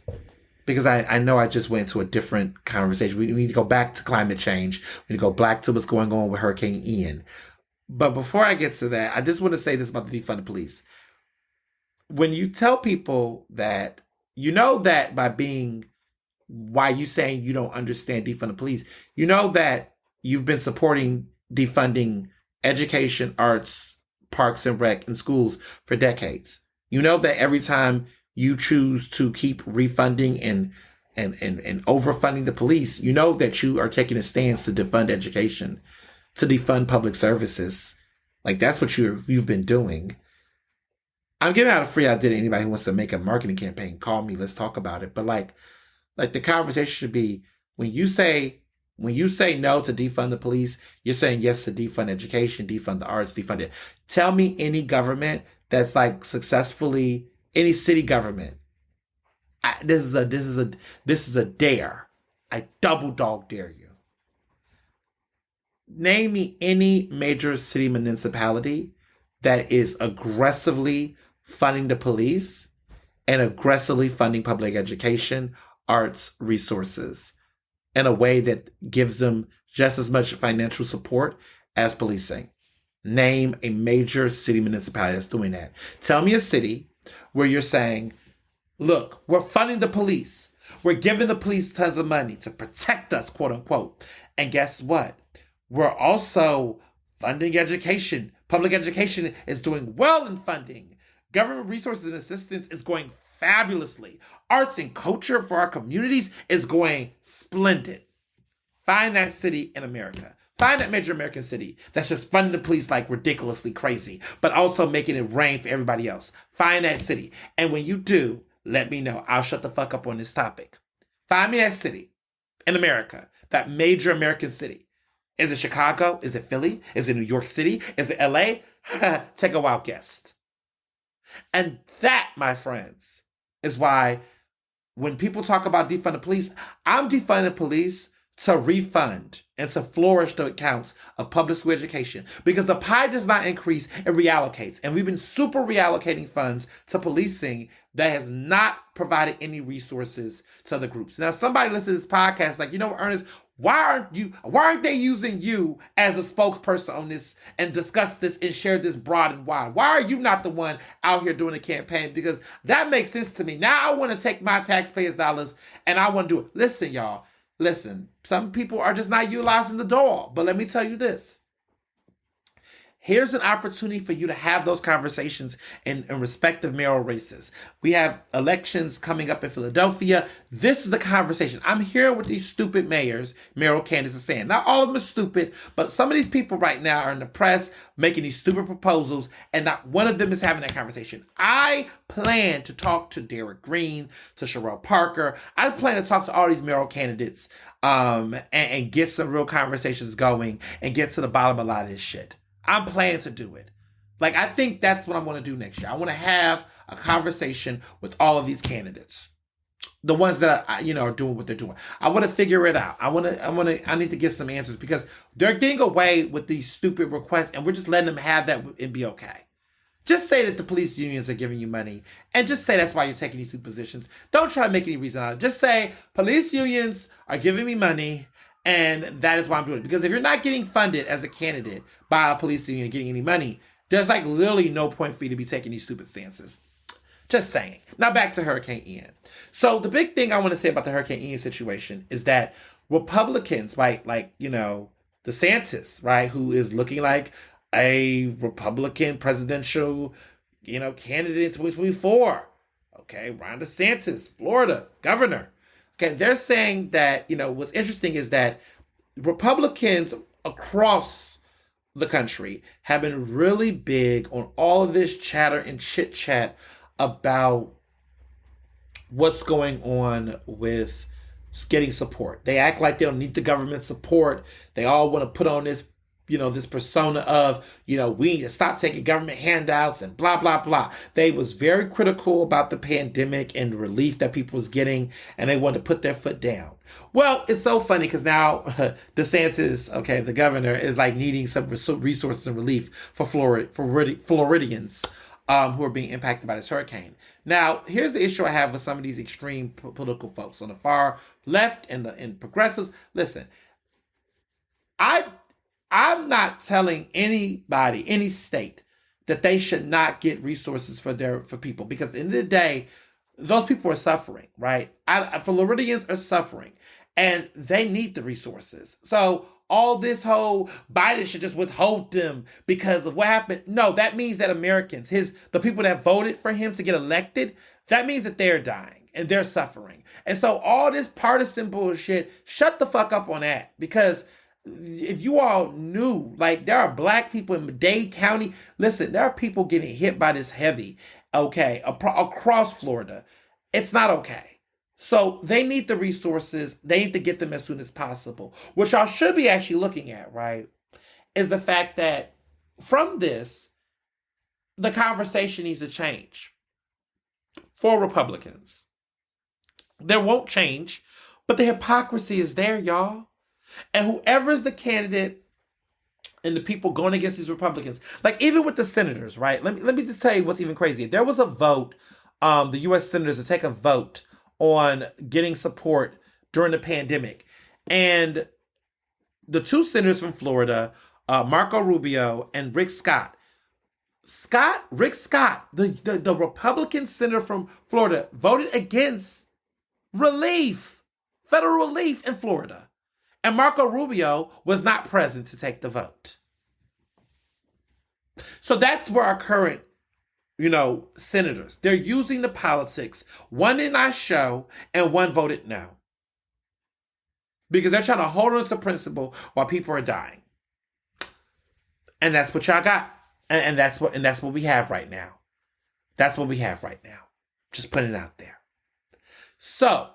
because I know I just went into a different conversation. We need to go back to climate change. We need to go back to what's going on with Hurricane Ian. But before I get to that, I just want to say this about the defund the police. When you tell people that, that by being, why you saying you don't understand defund the police, that you've been supporting defunding education, arts, parks and rec, and schools for decades. That every time you choose to keep refunding and overfunding the police, that you are taking a stance to defund education, to defund public services. Like that's what you've been doing. I'm giving out a free idea to anybody who wants to make a marketing campaign. Call me, let's talk about it. But like the conversation should be, when you say no to defund the police, you're saying yes to defund education, defund the arts, defund it. Tell me any government that's like successfully, any city government. This is a dare. I double dog dare you. Name me any major city municipality that is aggressively funding the police and aggressively funding public education, arts, resources in a way that gives them just as much financial support as policing. Name a major city municipality that's doing that. Tell me a city where you're saying, look, we're funding the police. We're giving the police tons of money to protect us, quote unquote. And guess what? We're also funding education. Public education is doing well in funding. Government resources and assistance is going fabulously. Arts and culture for our communities is going splendid. Find that city in America. Find that major American city that's just funding the police like ridiculously crazy, but also making it rain for everybody else. Find that city. And when you do, let me know. I'll shut the fuck up on this topic. Find me that city in America That major American city. Is it Chicago? Is it Philly? Is it New York City? Is it LA? Take a wild guess. And that, my friends, is why when people talk about defund the police, I'm defunding police to refund and to flourish the accounts of public school education, because the pie does not increase, it reallocates. And we've been super reallocating funds to policing that has not provided any resources to the groups. Now, somebody listens to this podcast like, you know, Ernest, why aren't they using you as a spokesperson on this and discuss this and share this broad and wide? Why are you not the one out here doing the campaign? Because that makes sense to me. Now I want to take my taxpayers' dollars and I want to do it. Listen, y'all. Listen, some people are just not utilizing the door. But let me tell you this. Here's an opportunity for you to have those conversations in respective mayoral races. We have elections coming up in Philadelphia. This is the conversation. I'm hearing what these stupid mayoral candidates are saying. Not all of them are stupid, but some of these people right now are in the press making these stupid proposals, and not one of them is having that conversation. I plan to talk to Derek Green, to Sherelle Parker. I plan to talk to all these mayoral candidates and get some real conversations going and get to the bottom of a lot of this shit. I'm planning to do it. Like, I think that's what I want to do next year. I want to have a conversation with all of these candidates. The ones that are, are doing what they're doing. I want to figure it out. I need to get some answers, because they're getting away with these stupid requests and we're just letting them have that and be okay. Just say that the police unions are giving you money, and just say that's why you're taking these two positions. Don't try to make any reason out of it. Just say police unions are giving me money, and that is why I'm doing it. Because if you're not getting funded as a candidate by a police union and getting any money, there's like literally no point for you to be taking these stupid stances. Just saying. Now back to Hurricane Ian. So the big thing I want to say about the Hurricane Ian situation is that Republicans, right, like, DeSantis, right, who is looking like a Republican presidential, candidate in 2024. Okay, Ron DeSantis, Florida governor. Okay, they're saying that, what's interesting is that Republicans across the country have been really big on all of this chatter and chit chat about what's going on with getting support. They act like they don't need the government support. They all want to put on this, this persona of, we need to stop taking government handouts and blah, blah, blah. They was very critical about the pandemic and the relief that people was getting, and they wanted to put their foot down. Well, it's so funny because now DeSantis, okay, the governor, is like needing some resources and relief for Floridians who are being impacted by this hurricane. Now, here's the issue I have with some of these extreme political folks on the far left and progressives. Listen, I'm not telling anybody, any state, that they should not get resources for people, because at the end of the day, those people are suffering, right? Floridians are suffering, and they need the resources. So all this whole Biden should just withhold them because of what happened. No, that means that Americans, the people that voted for him to get elected, that means that they're dying and they're suffering. And so all this partisan bullshit, shut the fuck up on that, because if you all knew, like, there are black people in Dade County. Listen, there are people getting hit by this heavy, okay, across Florida. It's not okay. So they need the resources. They need to get them as soon as possible. What y'all should be actually looking at, right, is the fact that from this, the conversation needs to change for Republicans. There won't change, but the hypocrisy is there, y'all. And whoever is the candidate and the people going against these Republicans, like even with the senators, right? Let me just tell you what's even crazier. There was a vote, the U.S. senators to take a vote on getting support during the pandemic. And the two senators from Florida, Marco Rubio and Rick Scott, the Republican senator from Florida, voted against federal relief in Florida. And Marco Rubio was not present to take the vote. So that's where our current, senators, they're using the politics. One did not show and one voted no. Because they're trying to hold on to principle while people are dying. And that's what y'all got. And that's what we have right now. That's what we have right now. Just putting it out there. So,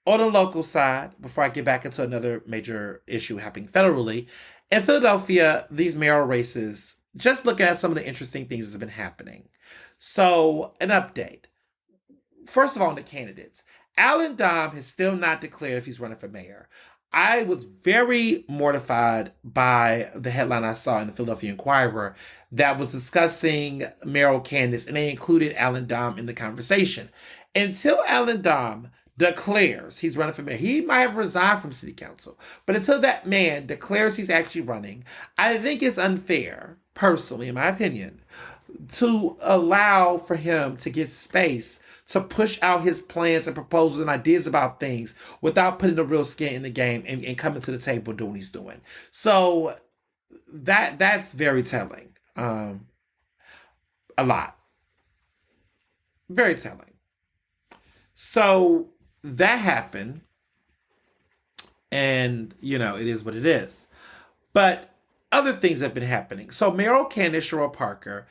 On the local side, before I get back into another major issue happening federally, in Philadelphia, these mayoral races, just looking at some of the interesting things that's been happening. So, an update. First of all, on the candidates, Alan Dom has still not declared if he's running for mayor. I was very mortified by the headline I saw in the Philadelphia Inquirer that was discussing mayoral candidates, and they included Alan Dom in the conversation. Until Alan Dom declares he's running for mayor, he might have resigned from city council, but until that man declares he's actually running, I think it's unfair, personally, in my opinion, to allow for him to get space to push out his plans and proposals and ideas about things without putting the real skin in the game and coming to the table and doing what he's doing. So that's very telling. A lot. Very telling. So that happened, and it is what it is. But other things have been happening. So mayoral candidate Cheryl Parker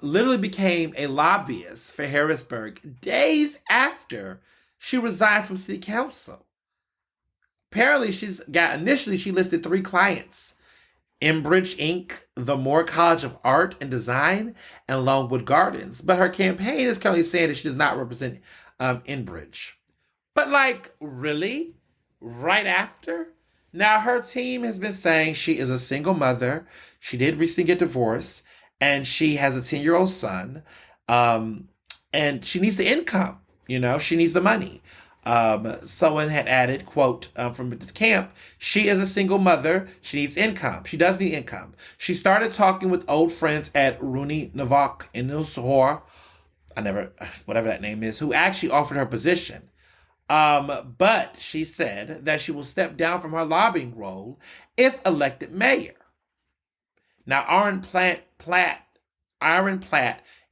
literally became a lobbyist for Harrisburg days after she resigned from city council. Apparently, initially she listed 3 clients: Enbridge Inc., the Moore College of Art and Design, and Longwood Gardens. But her campaign is currently saying that she does not represent Enbridge. But really? Right after? Now, her team has been saying she is a single mother. She did recently get divorced, and she has a 10-year-old son, and she needs the income. She needs the money. Someone had added, quote, from the camp, she is a single mother. She needs income. She does need income. She started talking with old friends at Rooney Navak in Nilshor, whatever that name is, who actually offered her position. But she said that she will step down from her lobbying role if elected mayor. Now, Aaron Platt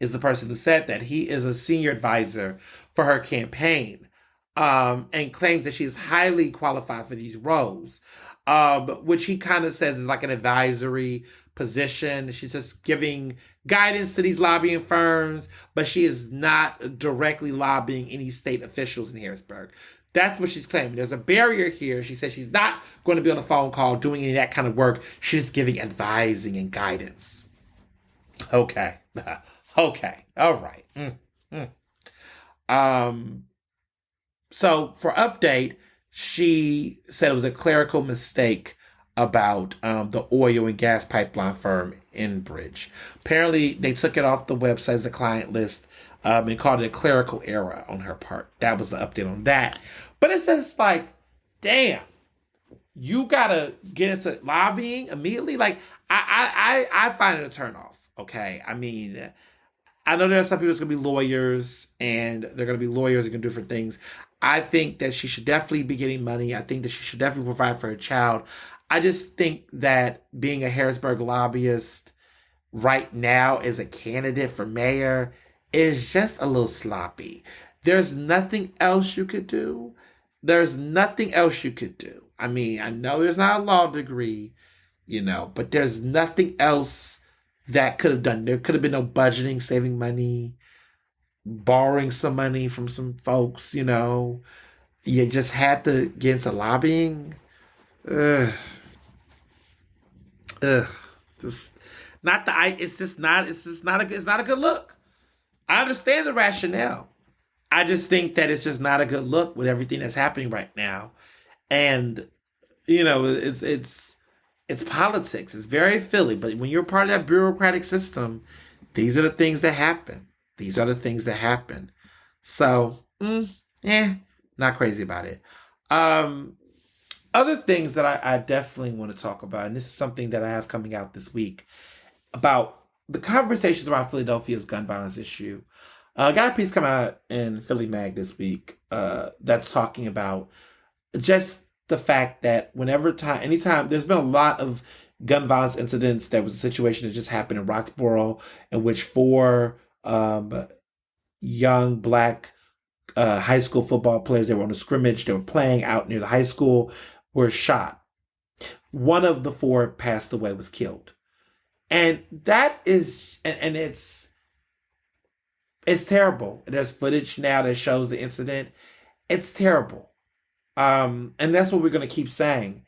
is the person who said that. He is a senior advisor for her campaign, and claims that she is highly qualified for these roles, which he kind of says is like an advisory position. She's just giving guidance to these lobbying firms, but she is not directly lobbying any state officials in Harrisburg. That's what she's claiming. There's a barrier here. She says she's not going to be on a phone call doing any of that kind of work. She's giving advising and guidance. Okay. Okay. All right. So for update, she said it was a clerical mistake about the oil and gas pipeline firm Enbridge. Apparently, they took it off the website as a client list and called it a clerical error on her part. That was the update on that. But it's just damn, you gotta get into lobbying immediately. I find it a turnoff. Okay, I mean, I know there are some people that's going to be lawyers, and they're going to be lawyers and going to do different things. I think that she should definitely be getting money. I think that she should definitely provide for her child. I just think that being a Harrisburg lobbyist right now as a candidate for mayor is just a little sloppy. There's nothing else you could do. There's nothing else you could do. I mean, I know there's not a law degree, but there's nothing else that could have done. There could have been no budgeting, saving money, borrowing some money from some folks, You just had to get into lobbying. Ugh. Just not the it's just not a good look. I understand the rationale. I just think that it's just not a good look with everything that's happening right now. And it's politics. It's very Philly. But when you're part of that bureaucratic system, these are the things that happen. So, not crazy about it. Other things that I definitely want to talk about, and this is something that I have coming out this week, about the conversations around Philadelphia's gun violence issue. I got a piece come out in Philly Mag this week that's talking about just the fact that anytime, there's been a lot of gun violence incidents. There was a situation that just happened in Roxborough in which 4 young black high school football players that were on a scrimmage, they were playing out near the high school, were shot. One of the 4 passed away, was killed. And that is, and it's terrible. There's footage now that shows the incident. It's terrible. And that's what we're going to keep saying.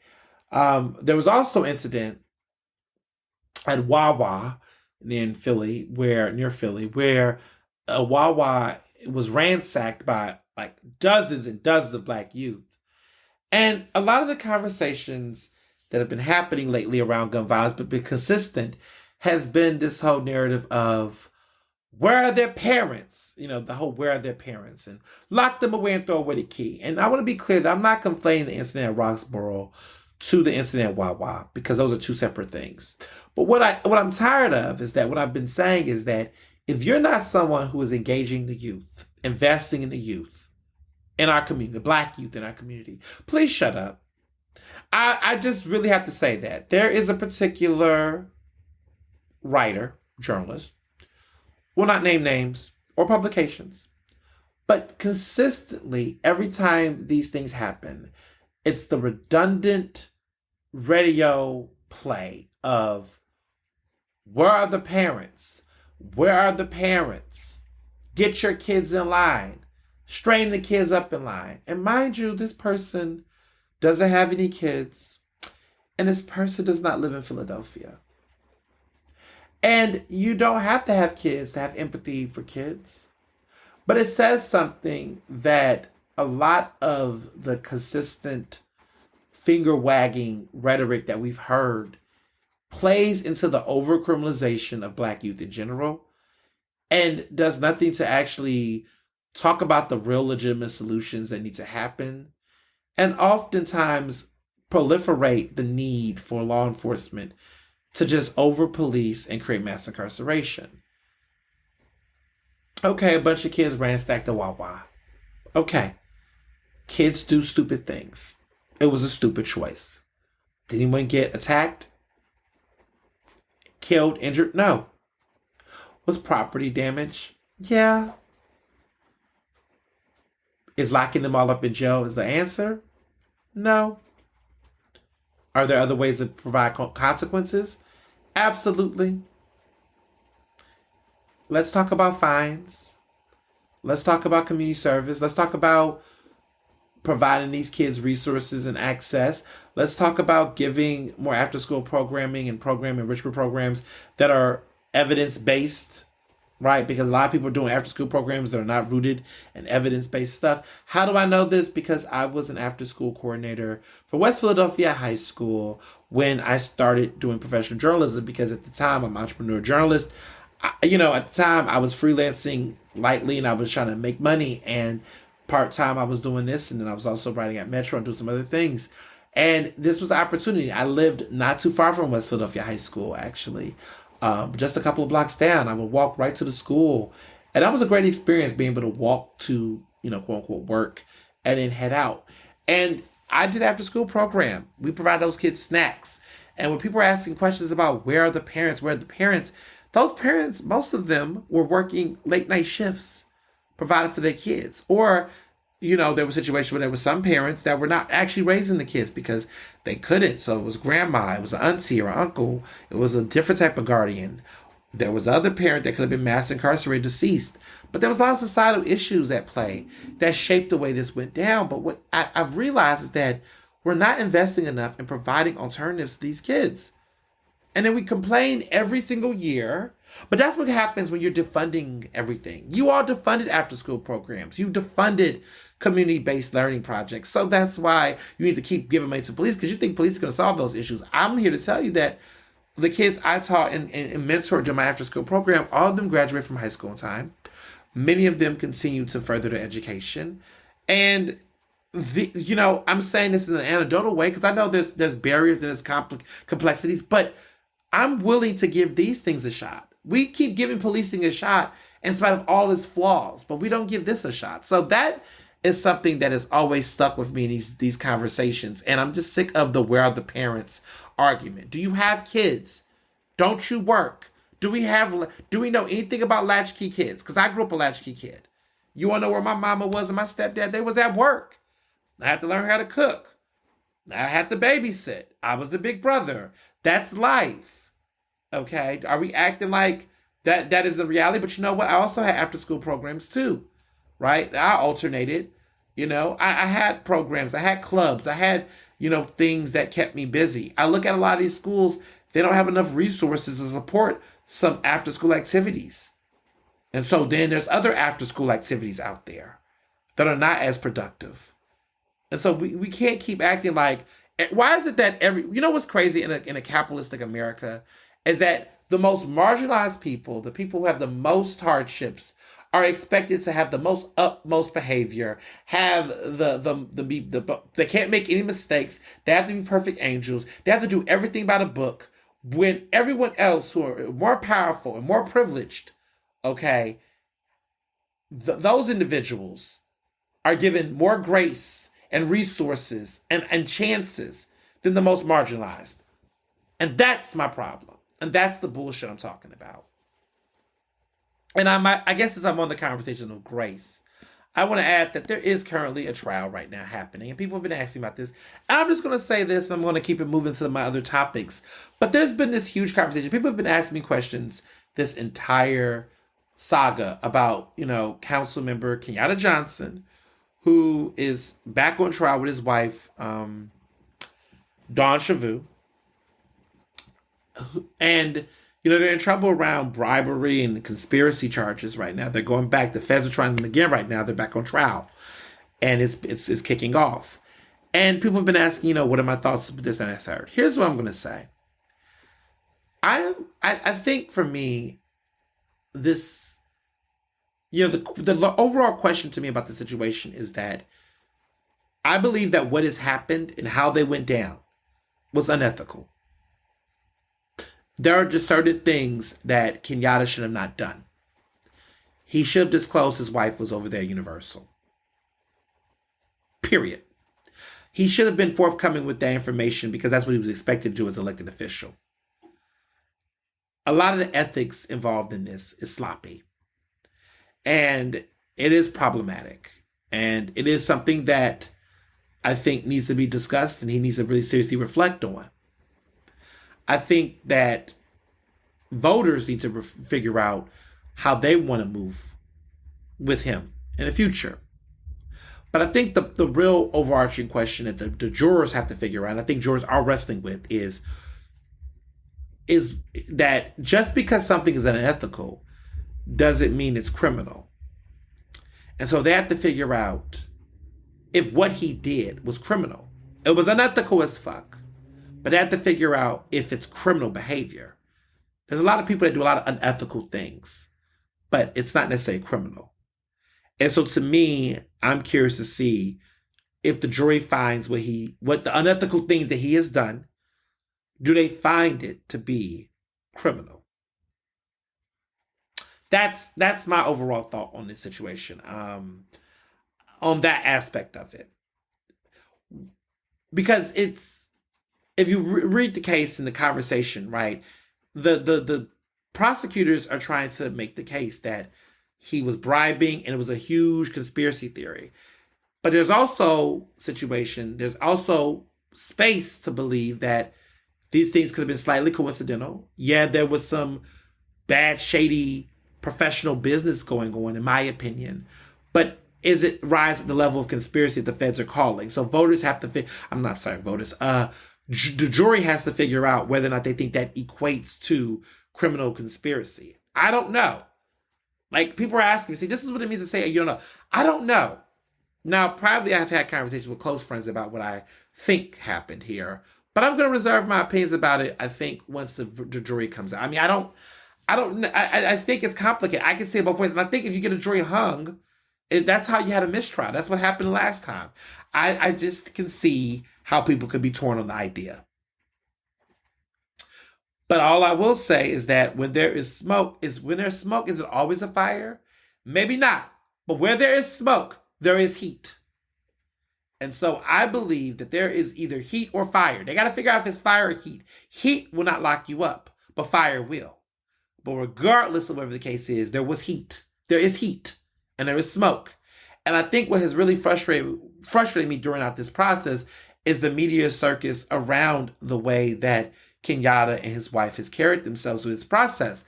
There was also incident at Wawa near Philly, where a Wawa was ransacked by like dozens and dozens of black youth. And a lot of the conversations that have been happening lately around gun violence, but been consistent, has been this whole narrative of where are their parents? The whole where are their parents? And lock them away and throw away the key. And I want to be clear that I'm not conflating the incident at Roxborough to the incident at Wawa, because those are two separate things. But what I'm tired of is that what I've been saying is that if you're not someone who is engaging the youth, investing in the youth in our community, the black youth in our community, please shut up. I just really have to say that. There is a particular writer, journalist, will not name names or publications, but consistently, every time these things happen, it's the redundant radio play of where are the parents? Where are the parents? Get your kids in line. Strain the kids up in line. And mind you, this person doesn't have any kids, and this person does not live in Philadelphia. And you don't have to have kids to have empathy for kids. But it says something that a lot of the consistent finger wagging rhetoric that we've heard plays into the over criminalization of black youth in general and does nothing to actually talk about the real legitimate solutions that need to happen, and oftentimes proliferate the need for law enforcement to just over police and create mass incarceration. Okay, a bunch of kids ransacked a Wawa. Okay, kids do stupid things. It was a stupid choice. Did anyone get attacked? Killed, injured? No. Was property damage? Yeah. Is locking them all up in jail is the answer? No. Are there other ways to provide consequences? Absolutely. Let's talk about fines. Let's talk about community service. Let's talk about providing these kids resources and access. Let's talk about giving more after school programming and program enrichment programs that are evidence based, right? Because a lot of people are doing after school programs that are not rooted in evidence based stuff. How do I know this? Because I was an after school coordinator for West Philadelphia High School when I started doing professional journalism, because at the time I'm an entrepreneur journalist. At the time I was freelancing lightly and I was trying to make money, and part-time I was doing this, and then I was also writing at Metro and doing some other things. And this was an opportunity. I lived not too far from West Philadelphia High School, actually. Just a couple of blocks down. I would walk right to the school. And that was a great experience, being able to walk to, quote unquote, work and then head out. And I did after school program. We provide those kids snacks. And when people are asking questions about where are the parents, those parents, most of them were working late night shifts provided for their kids. Or, there was a situation where there were some parents that were not actually raising the kids because they couldn't. So it was grandma, it was an auntie or uncle, it was a different type of guardian. There was other parent that could have been mass incarcerated, deceased. But there was a lot of societal issues at play that shaped the way this went down. But what I've realized is that we're not investing enough in providing alternatives to these kids. And then we complain every single year. But that's what happens when you're defunding everything. You all defunded after school programs. You defunded community-based learning projects. So that's why you need to keep giving money to police, because you think police are going to solve those issues. I'm here to tell you that the kids I taught and mentored during my after school program, all of them graduated from high school in time. Many of them continue to further their education. And I'm saying this in an anecdotal way because I know there's barriers and there's complexities, but I'm willing to give these things a shot. We keep giving policing a shot in spite of all its flaws, but we don't give this a shot. So that is something that has always stuck with me in these conversations. And I'm just sick of the where are the parents argument. Do you have kids? Don't you work? Do we know anything about latchkey kids? Because I grew up a latchkey kid. You want to know where my mama was and my stepdad? They was at work. I had to learn how to cook. I had to babysit. I was the big brother. That's life. Okay, are we acting like that is the reality? But you know what? I also had after school programs too, right? I alternated. I had programs, I had clubs, I had, things that kept me busy. I look at a lot of these schools, they don't have enough resources to support some after school activities. And so then there's other after school activities out there that are not as productive. And so we can't keep acting like, why is it that what's crazy in a capitalistic America is that the most marginalized people, the people who have the most hardships, are expected to have the most utmost behavior, have they can't make any mistakes, they have to be perfect angels, they have to do everything by the book, when everyone else who are more powerful and more privileged, okay, those individuals are given more grace and resources and chances than the most marginalized. And that's my problem. And that's the bullshit I'm talking about. And I guess as I'm on the conversation of grace, I want to add that there is currently a trial right now happening, and people have been asking about this. And I'm just going to say this, and I'm going to keep it moving to my other topics. But there's been this huge conversation. People have been asking me questions this entire saga about, council member Kenyatta Johnson, who is back on trial with his wife, Dawn Shavu. And they're in trouble around bribery and conspiracy charges right now. They're going back. The feds are trying them again right now. They're back on trial. And it's kicking off. And people have been asking, what are my thoughts with this and that third? Here's what I'm going to say. I think for me, this, the overall question to me about the situation is that I believe that what has happened and how they went down was unethical. There are just certain things that Kenyatta should have not done. He should have disclosed his wife was over there at Universal. Period. He should have been forthcoming with that information because that's what he was expected to do as an elected official. A lot of the ethics involved in this is sloppy. And it is problematic. And it is something that I think needs to be discussed and he needs to really seriously reflect on. I think that voters need to figure out how they want to move with him in the future. But I think the real overarching question that the jurors have to figure out, and I think jurors are wrestling with, is that just because something is unethical doesn't mean it's criminal. And so they have to figure out if what he did was criminal. It was unethical as fuck. But they have to figure out if it's criminal behavior. There's a lot of people that do a lot of unethical things, but it's not necessarily criminal. And so to me, I'm curious to see if the jury finds what the unethical things that he has done, do they find it to be criminal? That's my overall thought on this situation, on that aspect of it. Because if you read the case and the conversation, right, the prosecutors are trying to make the case that he was bribing and it was a huge conspiracy theory. But there's also space to believe that these things could have been slightly coincidental. Yeah, there was some bad, shady, professional business going on, in my opinion. But is it rise at the level of conspiracy that the feds are calling? So voters have to the jury has to figure out whether or not they think that equates to criminal conspiracy. I don't know. Like, people are asking me, see, this is what it means to say, you don't know. I don't know. Now, privately, I've had conversations with close friends about what I think happened here, but I'm going to reserve my opinions about it, I think, once the jury comes out. I mean, I think it's complicated. I can say it both ways. And I think if you get a jury hung, that's how you had a mistrial. That's what happened last time. I just can see how people could be torn on the idea. But all I will say is that when there's smoke, is it always a fire? Maybe not. But where there is smoke, there is heat. And so I believe that there is either heat or fire. They got to figure out if it's fire or heat. Heat will not lock you up, but fire will. But regardless of whatever the case is, there was heat. There is heat. And there is smoke. And I think what has really frustrated me during this process is the media circus around the way that Kenyatta and his wife has carried themselves through this process.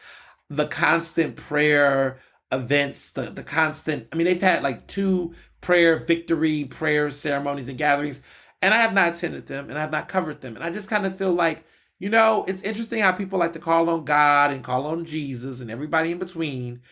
The constant prayer events, the constant. I mean, they've had like 2 victory prayer ceremonies and gatherings, and I have not attended them and I have not covered them. And I just kind of feel like, it's interesting how people like to call on God and call on Jesus and everybody in between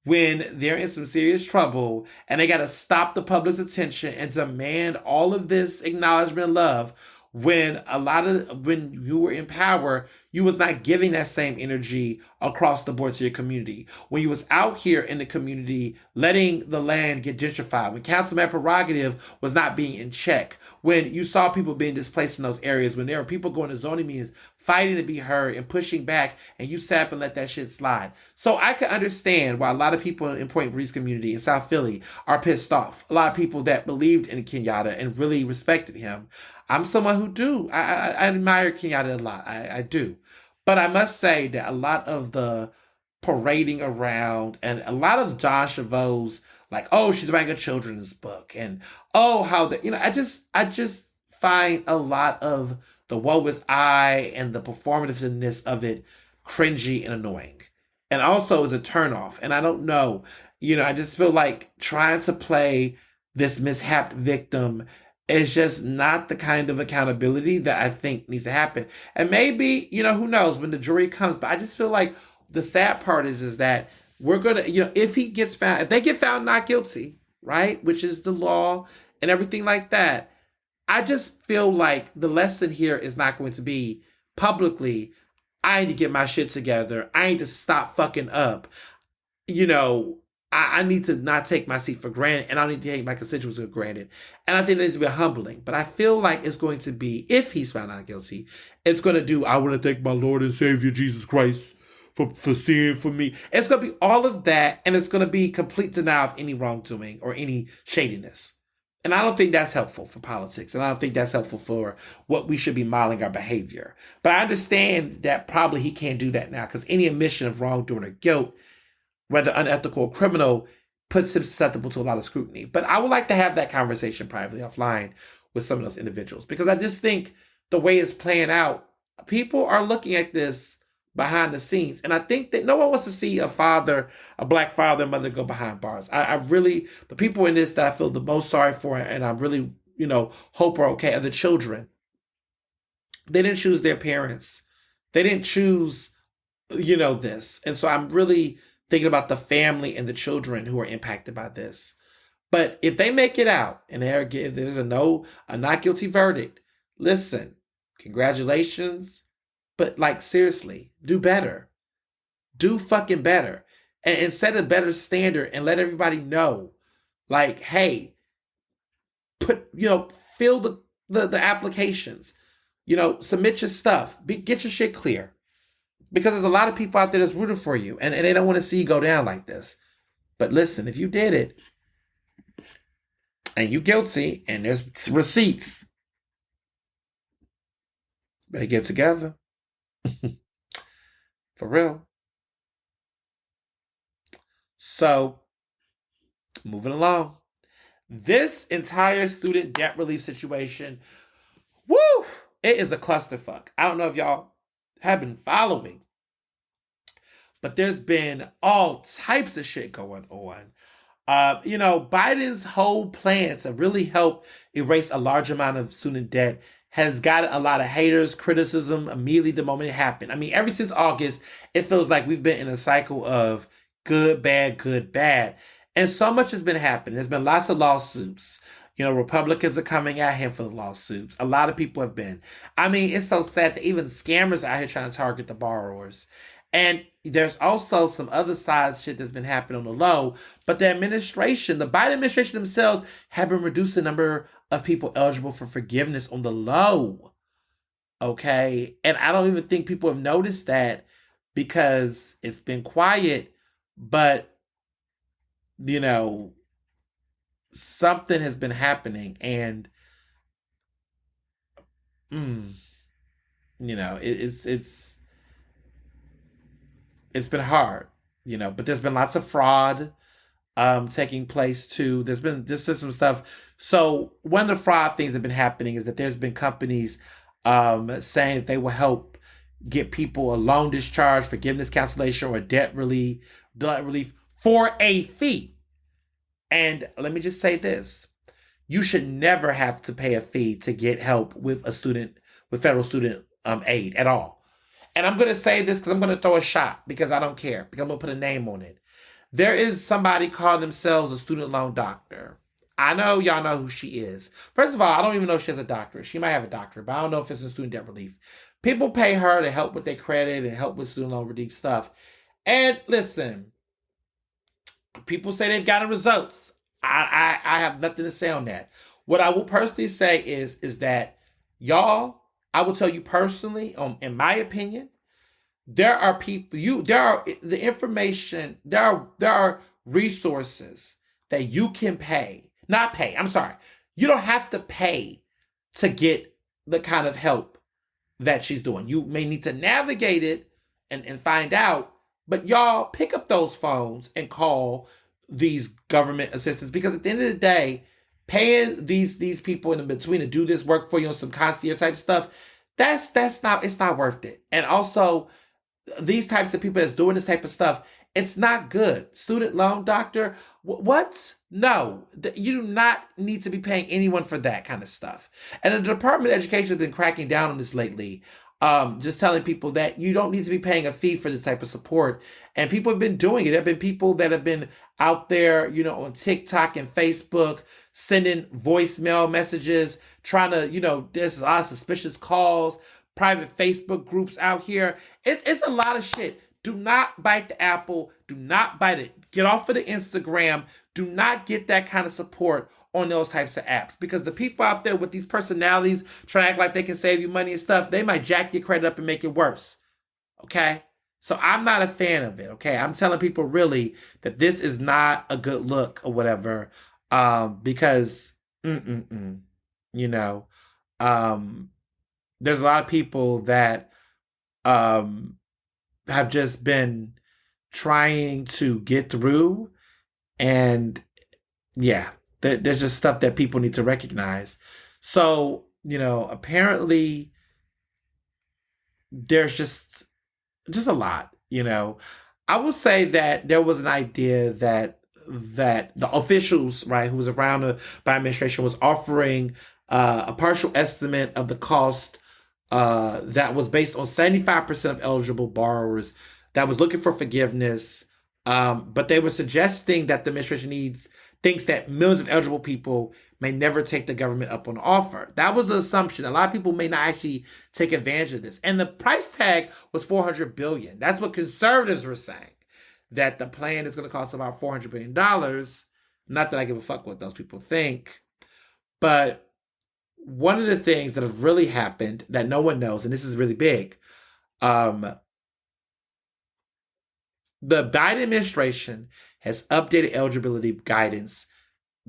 when they're in some serious trouble and they got to stop the public's attention and demand all of this acknowledgement and love, when you were in power, you was not giving that same energy across the board to your community. When you was out here in the community, letting the land get gentrified, when councilman prerogative was not being in check, when you saw people being displaced in those areas, when there were people going to zoning meetings, fighting to be heard and pushing back, and you sat up and let that shit slide. So I can understand why a lot of people in Point Breeze community in South Philly are pissed off. A lot of people that believed in Kenyatta and really respected him. I'm someone who do. I admire Kenyatta a lot. I do. But I must say that a lot of the parading around and a lot of John Chavot's, like, oh, she's writing a children's book, and oh, how the, I just find a lot of the woe is I and the performativeness of it cringy and annoying. And also is a turnoff. And I don't know, I just feel like trying to play this mishapped victim is just not the kind of accountability that I think needs to happen. And maybe, who knows when the jury comes, but I just feel like the sad part is that we're going to, if they get found not guilty, right, which is the law and everything like that, I just feel like the lesson here is not going to be publicly, I need to get my shit together. I need to stop fucking up. I need to not take my seat for granted, and I need to take my constituents for granted. And I think it needs to be humbling. But I feel like it's going to be, if he's found not guilty, it's going to do, I want to thank my Lord and Savior Jesus Christ for seeing for me. It's going to be all of that, and it's going to be complete denial of any wrongdoing or any shadiness. And I don't think that's helpful for politics. And I don't think that's helpful for what we should be modeling our behavior. But I understand that probably he can't do that now, because any admission of wrongdoing or guilt, whether unethical or criminal, puts him susceptible to a lot of scrutiny. But I would like to have that conversation privately offline with some of those individuals, because I just think the way it's playing out, people are looking at this behind the scenes. And I think that no one wants to see a black father and mother go behind bars. I really, the people in this that I feel the most sorry for, and I really, hope are okay, are the children. They didn't choose their parents. They didn't choose, this. And so I'm really thinking about the family and the children who are impacted by this. But if they make it out and if there's a not guilty verdict, listen, congratulations. But seriously, do better. Do fucking better. And set a better standard and let everybody know, hey, fill the applications, submit your stuff, get your shit clear. Because there's a lot of people out there that's rooting for you and they don't want to see you go down like this. But listen, if you did it and you guilty and there's receipts, better get together. For real. So, moving along. This entire student debt relief situation, woo, it is a clusterfuck. I don't know if y'all have been following, but there's been all types of shit going on. Biden's whole plan to really help erase a large amount of student debt has gotten a lot of haters, criticism immediately the moment it happened. I mean, ever since August, it feels like we've been in a cycle of good, bad. And so much has been happening. There's been lots of lawsuits. Republicans are coming at him for the lawsuits. A lot of people have been. I mean, it's so sad that even scammers are out here trying to target the borrowers. And there's also some other side shit that's been happening on the low. But the Biden administration themselves have been reducing the number of people eligible for forgiveness on the low. Okay? And I don't even think people have noticed that because it's been quiet. But, something has been happening. And, it's been hard, but there's been lots of fraud taking place too. This is some stuff. So one of the fraud things that have been happening is that there's been companies saying that they will help get people a loan discharge, forgiveness cancellation, or debt relief for a fee. And let me just say this. You should never have to pay a fee to get help with federal student aid at all. And I'm going to say this because I'm going to throw a shot because I don't care, because I'm going to put a name on it. There is somebody calling themselves a student loan doctor. I know y'all know who she is. First of all, I don't even know if she has a doctorate. She might have a doctorate, but I don't know if it's in student debt relief. People pay her to help with their credit and help with student loan relief stuff. And listen, people say they've gotten results. I have nothing to say on that. What I will personally say is that y'all, I will tell you personally, in my opinion, there are the information, there are resources that you can you don't have to pay to get the kind of help that she's doing. You may need to navigate it and find out, but y'all pick up those phones and call these government assistants, because at the end of the day, paying these people in between to do this work for you on some concierge type stuff, it's not worth it. And also, these types of people that's doing this type of stuff, it's not good. Student loan doctor, what? No, you do not need to be paying anyone for that kind of stuff. And the Department of Education has been cracking down on this lately, just telling people that you don't need to be paying a fee for this type of support. And people have been doing it. There have been people that have been out there, on TikTok and Facebook, sending voicemail messages, trying to, there's a lot of suspicious calls, private Facebook groups out here. It's a lot of shit. Do not bite the apple. Do not bite it. Get off of the Instagram. Do not get that kind of support on those types of apps, because the people out there with these personalities trying to act like they can save you money and stuff, they might jack your credit up and make it worse. Okay? So I'm not a fan of it. Okay? I'm telling people really that this is not a good look or whatever, because there's a lot of people that have just been trying to get through, and yeah, there's just stuff that people need to recognize. So, apparently there's just a lot, I will say that there was an idea that the officials, right, who was around the Biden administration was offering a partial estimate of the cost that was based on 75% of eligible borrowers that was looking for forgiveness. But they were suggesting that the administration thinks that millions of eligible people may never take the government up on the offer. That was the assumption. A lot of people may not actually take advantage of this. And the price tag was $400 billion. That's what conservatives were saying, that the plan is going to cost about $400 billion. Not that I give a fuck what those people think. But one of the things that have really happened that no one knows, and this is really big, the Biden administration has updated eligibility guidance,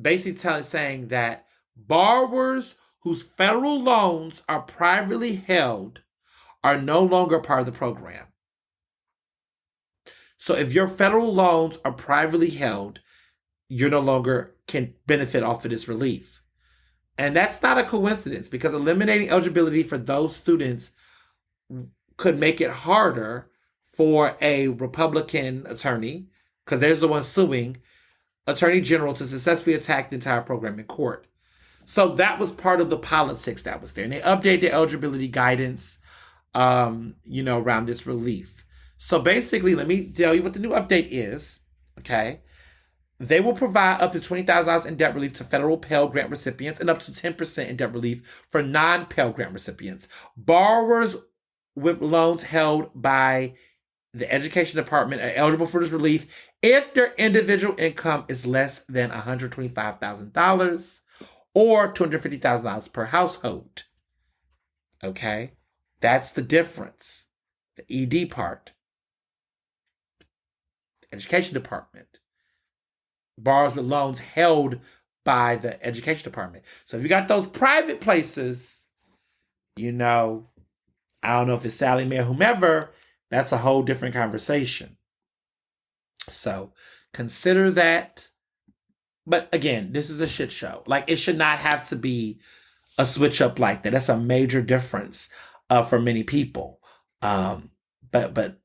basically saying that borrowers whose federal loans are privately held are no longer part of the program. So if your federal loans are privately held, you no longer can benefit off of this relief. And that's not a coincidence, because eliminating eligibility for those students could make it harder for a Republican attorney, because there's the one suing, Attorney General, to successfully attack the entire program in court. So that was part of the politics that was there. And they updated the eligibility guidance, around this relief. So basically, let me tell you what the new update is, okay? They will provide up to $20,000 in debt relief to federal Pell Grant recipients and up to 10% in debt relief for non-Pell Grant recipients. Borrowers with loans held by the Education Department are eligible for this relief if their individual income is less than $125,000 or $250,000 per household. Okay? That's the difference. The ED part. The Education Department. Borrowers with loans held by the Education Department. So if you got those private places, I don't know if it's Sally Mae or whomever, that's a whole different conversation. So consider that. But again, this is a shit show. Like, it should not have to be a switch up like that. That's a major difference for many people. But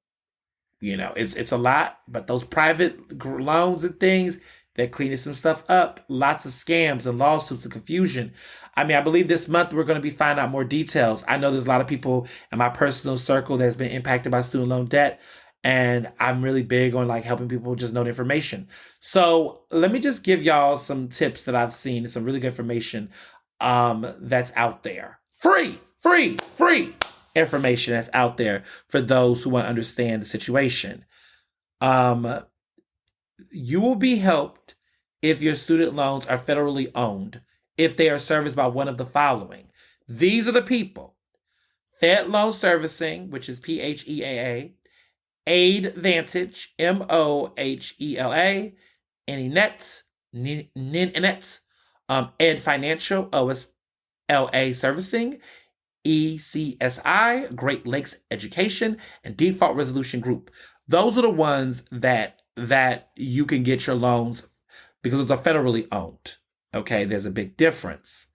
It's a lot, but those private loans and things, they're cleaning some stuff up. Lots of scams and lawsuits and confusion. I mean, I believe this month we're going to be finding out more details. I know there's a lot of people in my personal circle that's been impacted by student loan debt, and I'm really big on like helping people just know the information. So let me just give y'all some tips that I've seen and some really good information that's out there. Free information that's out there for those who want to understand the situation. You will be helped if your student loans are federally owned, if they are serviced by one of the following. These are the people: Fed Loan Servicing, which is PHEAA, Aid Vantage, MOHELA, NENET, Ed Financial, OSLA Servicing, ECSI, Great Lakes Education, and Default Resolution Group. Those are the ones that you can get your loans because those are federally owned. Okay, there's a big difference.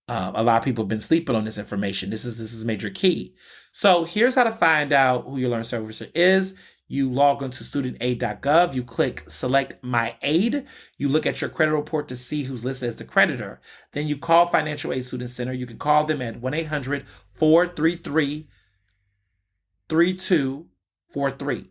A lot of people have been sleeping on this information. This is major key. So here's how to find out who your loan servicer is. You log onto studentaid.gov. You click select my aid. You look at your credit report to see who's listed as the creditor. Then you call Financial Aid Student Center. You can call them at 1-800-433-3243.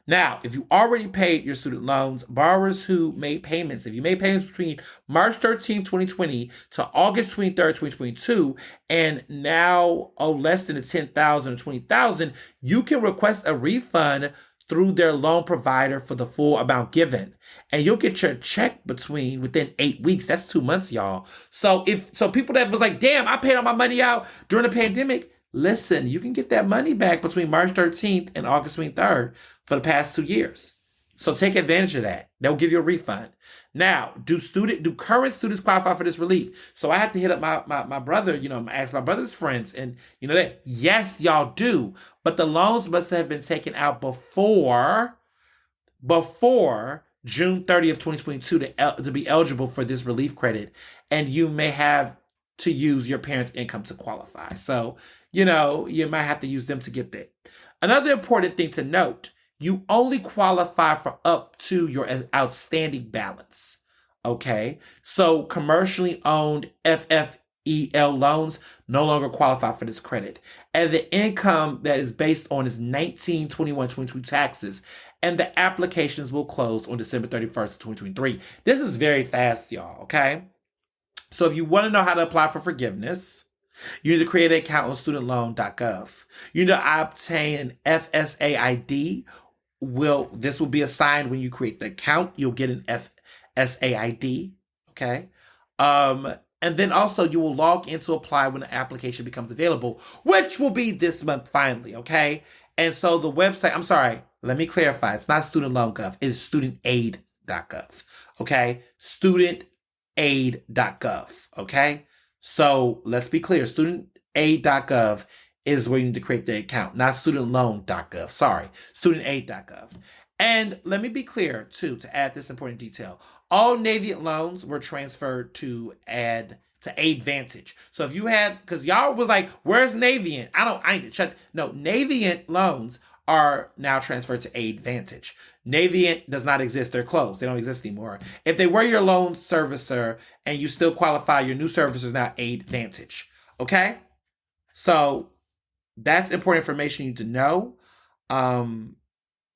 Now, if you already paid your student loans, borrowers who made payments, if you made payments between March 13th, 2020 to August 23rd, 2022, and now owe less than the $10,000 or $20,000, you can request a refund through their loan provider for the full amount given. And you'll get your check within 8 weeks. That's 2 months, y'all. So people that was like, damn, I paid all my money out during the pandemic, listen, you can get that money back between March 13th and August 23rd for the past 2 years. So take advantage of that. They'll give you a refund. Now, do current students qualify for this relief? So I had to hit up my brother, ask my brother's friends, and that yes, y'all do. But the loans must have been taken out before June 30th, 2022 to be eligible for this relief credit. And you may have to use your parents' income to qualify. So, you might have to use them to get that. Another important thing to note, you only qualify for up to your outstanding balance. Okay? So commercially owned FFEL loans no longer qualify for this credit. And the income that is based on is 1921-22 taxes. And the applications will close on December 31st, 2023. This is very fast, y'all. Okay? So if you want to know how to apply for forgiveness, you need to create an account on studentloan.gov. You need to obtain an FSA ID. This will be assigned when you create the account. You'll get an FSA ID. Okay. And then also you will log in to apply when the application becomes available, which will be this month finally. Okay. And so the website, I'm sorry, let me clarify. It's not studentloan.gov. It's studentaid.gov. Okay. Studentaid.gov. Okay. So let's be clear. Studentaid.gov is where you need to create the account, not studentloan.gov. Sorry, studentaid.gov. And let me be clear too, to add this important detail. All Navient loans were transferred to Aid Vantage. So if you have, because y'all was like, where's Navient? No, Navient loans are now transferred to Aid Vantage. Navient does not exist. They're closed. They don't exist anymore. If they were your loan servicer and you still qualify, your new servicer is now Aid Vantage. Okay? So that's important information you need to know.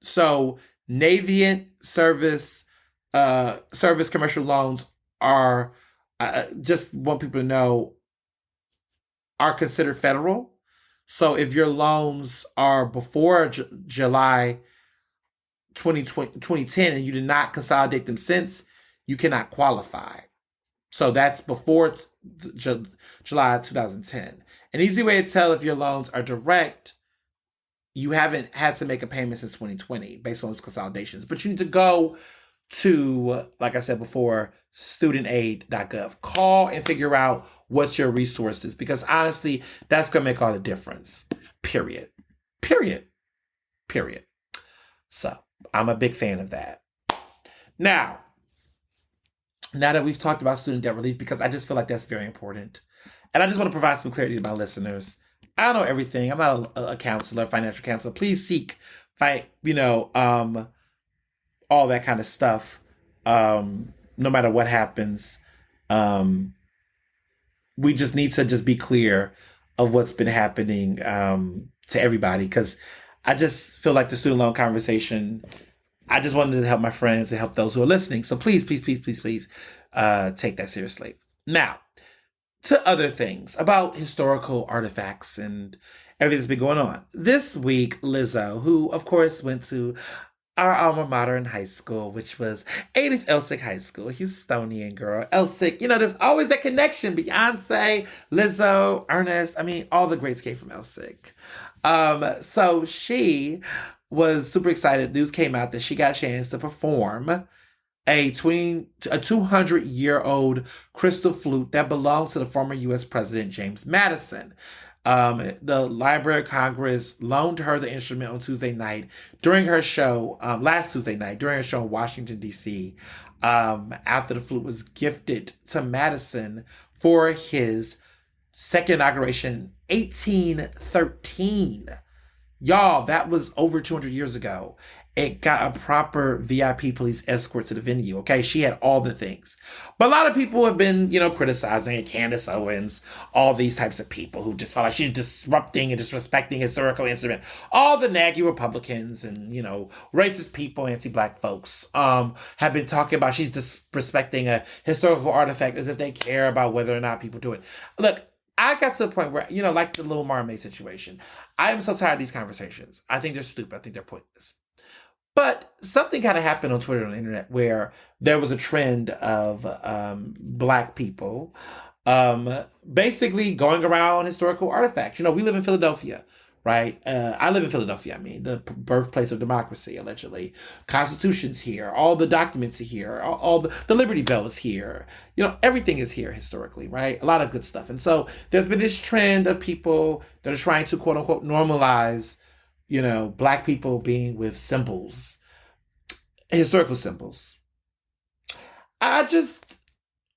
So Navient service commercial loans are, just want people to know, are considered federal. So if your loans are before July 2010 and you did not consolidate them since, you cannot qualify. So that's before July 2010. An easy way to tell if your loans are direct, you haven't had to make a payment since 2020 based on those consolidations. But you need to go to, like I said before, studentaid.gov. Call and figure out what's your resources, because honestly, that's going to make all the difference. Period. So I'm a big fan of that. Now that we've talked about student debt relief, because I just feel like that's very important. And I just want to provide some clarity to my listeners. I don't know everything. I'm not a counselor, financial counselor. Please seek fight, all that kind of stuff. No matter what happens, um, we just need to just be clear of what's been happening to everybody, because I just feel like the student loan conversation, I just wanted to help my friends and help those who are listening. So please, please, please, please, please take that seriously. Now, to other things about historical artifacts and everything that's been going on. This week, Lizzo, who of course went to our alma mater in high school, which was 80th Elsick High School, Houstonian girl. Elsick, there's always that connection. Beyonce, Lizzo, Ernest. I mean, all the greats came from Elsick. So she was super excited. News came out that she got a chance to perform a 200-year-old crystal flute that belonged to the former U.S. President James Madison. The Library of Congress loaned her the instrument on Tuesday night during her show, last Tuesday night, during her show in Washington, D.C., after the flute was gifted to Madison for his second inauguration, 1813. Y'all, that was over 200 years ago. It got a proper VIP police escort to the venue, okay? She had all the things. But a lot of people have been, criticizing it. Candace Owens, all these types of people who just felt like she's disrupting and disrespecting historical instrument. All the naggy Republicans and, racist people, anti-Black folks, have been talking about she's disrespecting a historical artifact as if they care about whether or not people do it. Look, I got to the point where, like the Little Mermaid situation, I am so tired of these conversations. I think they're stupid. I think they're pointless. But something kind of happened on Twitter and on the internet where there was a trend of Black people basically going around historical artifacts. We live in Philadelphia, right? I live in Philadelphia, the birthplace of democracy, allegedly. Constitution's here. All the documents are here. All the Liberty Bell is here. Everything is here historically, right? A lot of good stuff. And so there's been this trend of people that are trying to, quote unquote, normalize Black people being with symbols, historical symbols.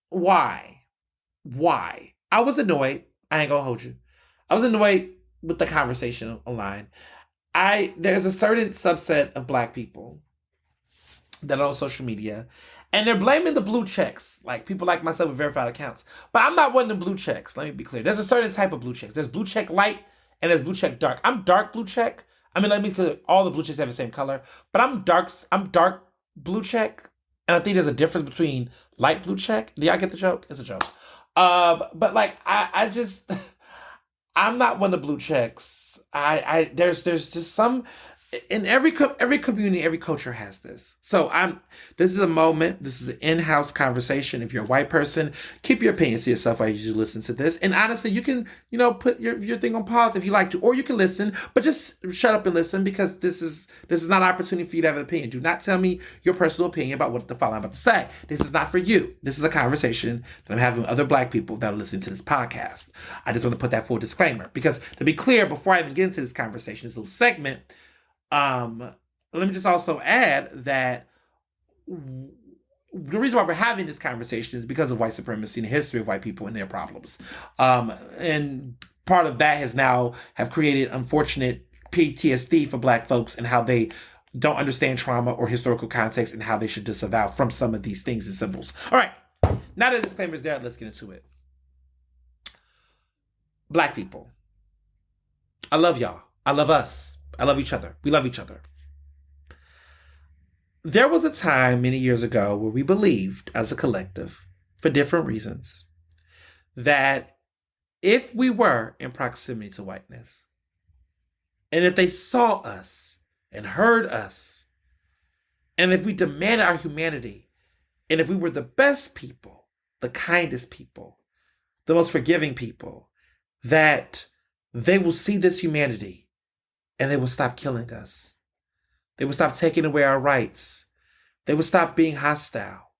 Why? I was annoyed. I ain't gonna hold you. I was annoyed with the conversation online. There's a certain subset of Black people that are on social media, and they're blaming the blue checks, like people like myself with verified accounts. But I'm not one of the blue checks. Let me be clear. There's a certain type of blue checks. There's blue check light and there's blue check dark. I'm dark blue check. Let me be clear. All the blue checks have the same color, but I'm dark blue check, and I think there's a difference between light blue check. Do y'all get the joke? It's a joke. But like I just I'm not one of the blue checks. There's just some in every community, every culture has this. So this is a moment. This is an in-house conversation. If you're a white person, keep your opinions to yourself while you listen to this. And honestly, you can, put your thing on pause if you like to, or you can listen, but just shut up and listen, because this is not an opportunity for you to have an opinion. Do not tell me your personal opinion about what the following I'm about to say. This is not for you. This is a conversation that I'm having with other Black people that are listening to this podcast. I just want to put that full disclaimer, because to be clear, before I even get into this conversation, this little segment, let me just also add that the reason why we're having this conversation is because of white supremacy and the history of white people and their problems. And part of that have created unfortunate PTSD for Black folks, and how they don't understand trauma or historical context, and how they should disavow from some of these things and symbols. All right. Now that the disclaimer is there, let's get into it. Black people. I love y'all. I love us. I love each other. We love each other. There was a time many years ago where we believed as a collective, for different reasons, that if we were in proximity to whiteness, and if they saw us and heard us, and if we demanded our humanity, and if we were the best people, the kindest people, the most forgiving people, that they will see this humanity and they will stop killing us. They will stop taking away our rights. They will stop being hostile.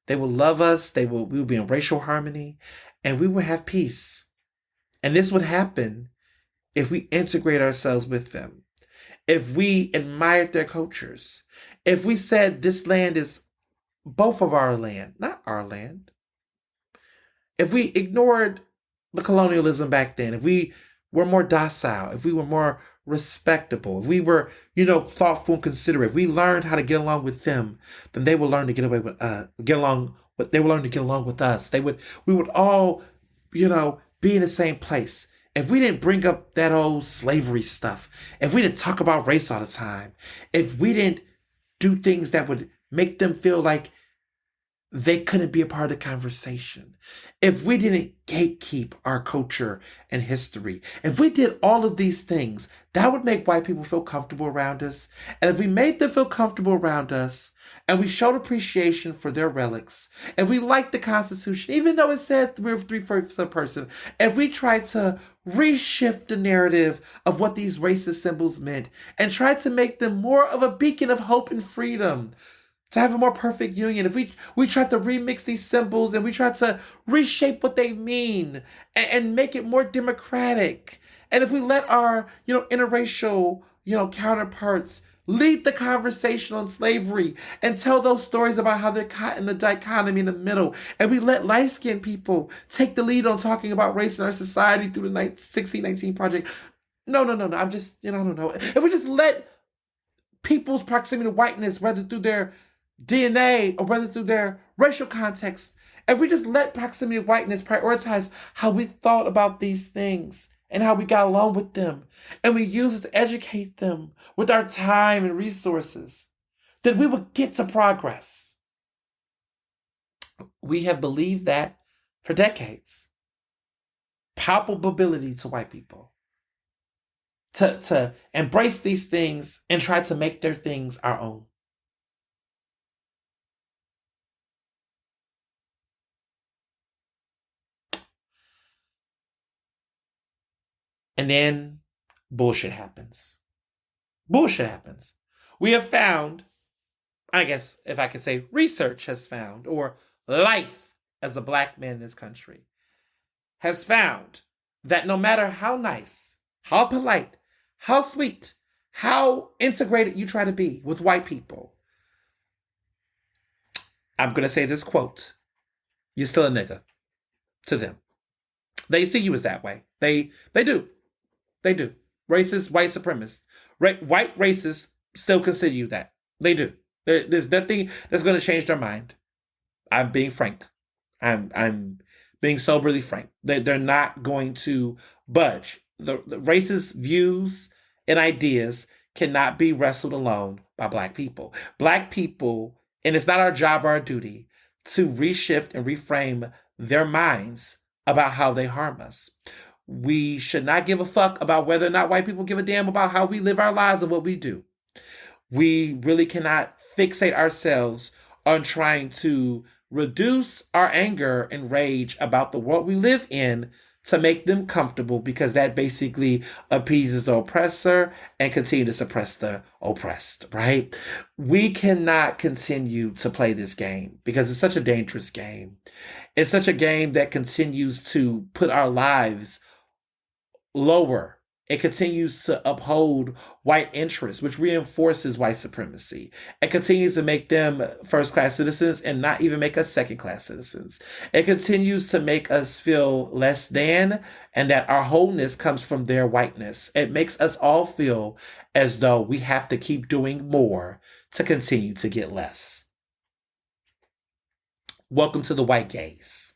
They will love us. We will be in racial harmony, and we will have peace. And this would happen if we integrate ourselves with them. If we admired their cultures. If we said this land is both of our land, not our land. If we ignored the colonialism back then, if we were more docile, if we were more respectable, if we were, thoughtful and considerate, if we learned how to get along with them, then they would learn to they would learn to get along with us. We would all, be in the same place. If we didn't bring up that old slavery stuff, if we didn't talk about race all the time, if we didn't do things that would make them feel like they couldn't be a part of the conversation, if we didn't gatekeep our culture and history, if we did all of these things, that would make white people feel comfortable around us. And if we made them feel comfortable around us, and we showed appreciation for their relics, if we liked the Constitution, even though it said we're three-fourths of a person, if we tried to reshift the narrative of what these racist symbols meant and tried to make them more of a beacon of hope and freedom, to have a more perfect union, if we try to remix these symbols and we try to reshape what they mean and make it more democratic, and if we let our, interracial, counterparts lead the conversation on slavery and tell those stories about how they're caught in the dichotomy in the middle, and we let light-skinned people take the lead on talking about race in our society through the 1619 Project. No, I'm just, I don't know. If we just let people's proximity to whiteness, whether through their DNA or whether through their racial context, if we just let proximity to whiteness prioritize how we thought about these things and how we got along with them, and we use it to educate them with our time and resources, then we would get to progress. We have believed that for decades. Palpable ability to white people to embrace these things and try to make their things our own. And then bullshit happens. Bullshit happens. We have found, I guess if I could say research has found, or life as a black man in this country has found, that no matter how nice, how polite, how sweet, how integrated you try to be with white people, I'm going to say this quote, you're still a nigga to them. They see you as that way. They do. They do. Racist, white supremacists, white racists still consider you that. They do. There's nothing that's going to change their mind. I'm being frank. I'm being soberly frank. They're not going to budge. The racist views and ideas cannot be wrestled alone by black people. Black people, and it's not our job or our duty to reshift and reframe their minds about how they harm us. We should not give a fuck about whether or not white people give a damn about how we live our lives and what we do. We really cannot fixate ourselves on trying to reduce our anger and rage about the world we live in to make them comfortable, because that basically appeases the oppressor and continue to suppress the oppressed, right? We cannot continue to play this game because it's such a dangerous game. It's such a game that continues to put our lives lower. It continues to uphold white interests, which reinforces white supremacy. It continues to make them first-class citizens and not even make us second-class citizens. It continues to make us feel less than, and that our wholeness comes from their whiteness. It makes us all feel as though we have to keep doing more to continue to get less. Welcome to the white gaze.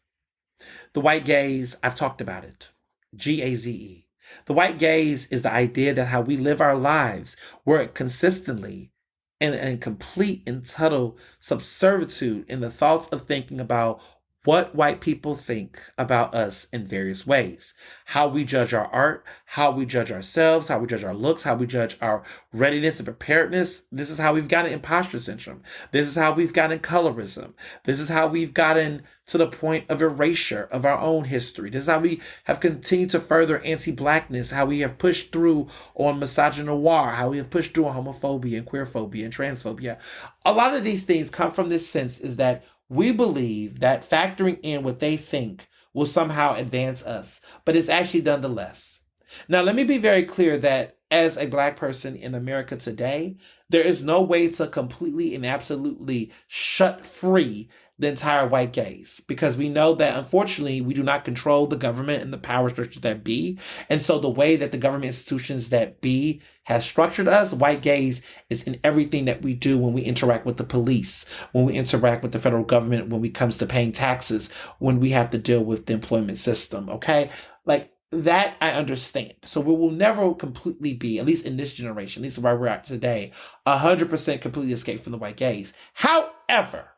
The white gaze, I've talked about it. Gaze. The white gaze is the idea that how we live our lives, we're consistently in complete and total subservitude in the thoughts of thinking about what white people think about us in various ways. How we judge our art, how we judge ourselves, how we judge our looks, how we judge our readiness and preparedness. This is how we've gotten imposter syndrome. This is how we've gotten colorism. This is how we've gotten to the point of erasure of our own history. This is how we have continued to further anti-blackness, how we have pushed through on misogynoir, how we have pushed through on homophobia and queerphobia and transphobia. A lot of these things come from this sense is that we believe that factoring in what they think will somehow advance us, but it's actually done the less. Now, let me be very clear that as a Black person in America today, there is no way to completely and absolutely shut free the entire white gaze, because we know that unfortunately we do not control the government and the power structures that be. And so the way that the government institutions that be has structured us, white gaze is in everything that we do when we interact with the police, when we interact with the federal government, when it comes to paying taxes, when we have to deal with the employment system. Okay. Like, that I understand. So we will never completely be, at least in this generation, at least where we're at today, 100% completely escape from the white gaze. However,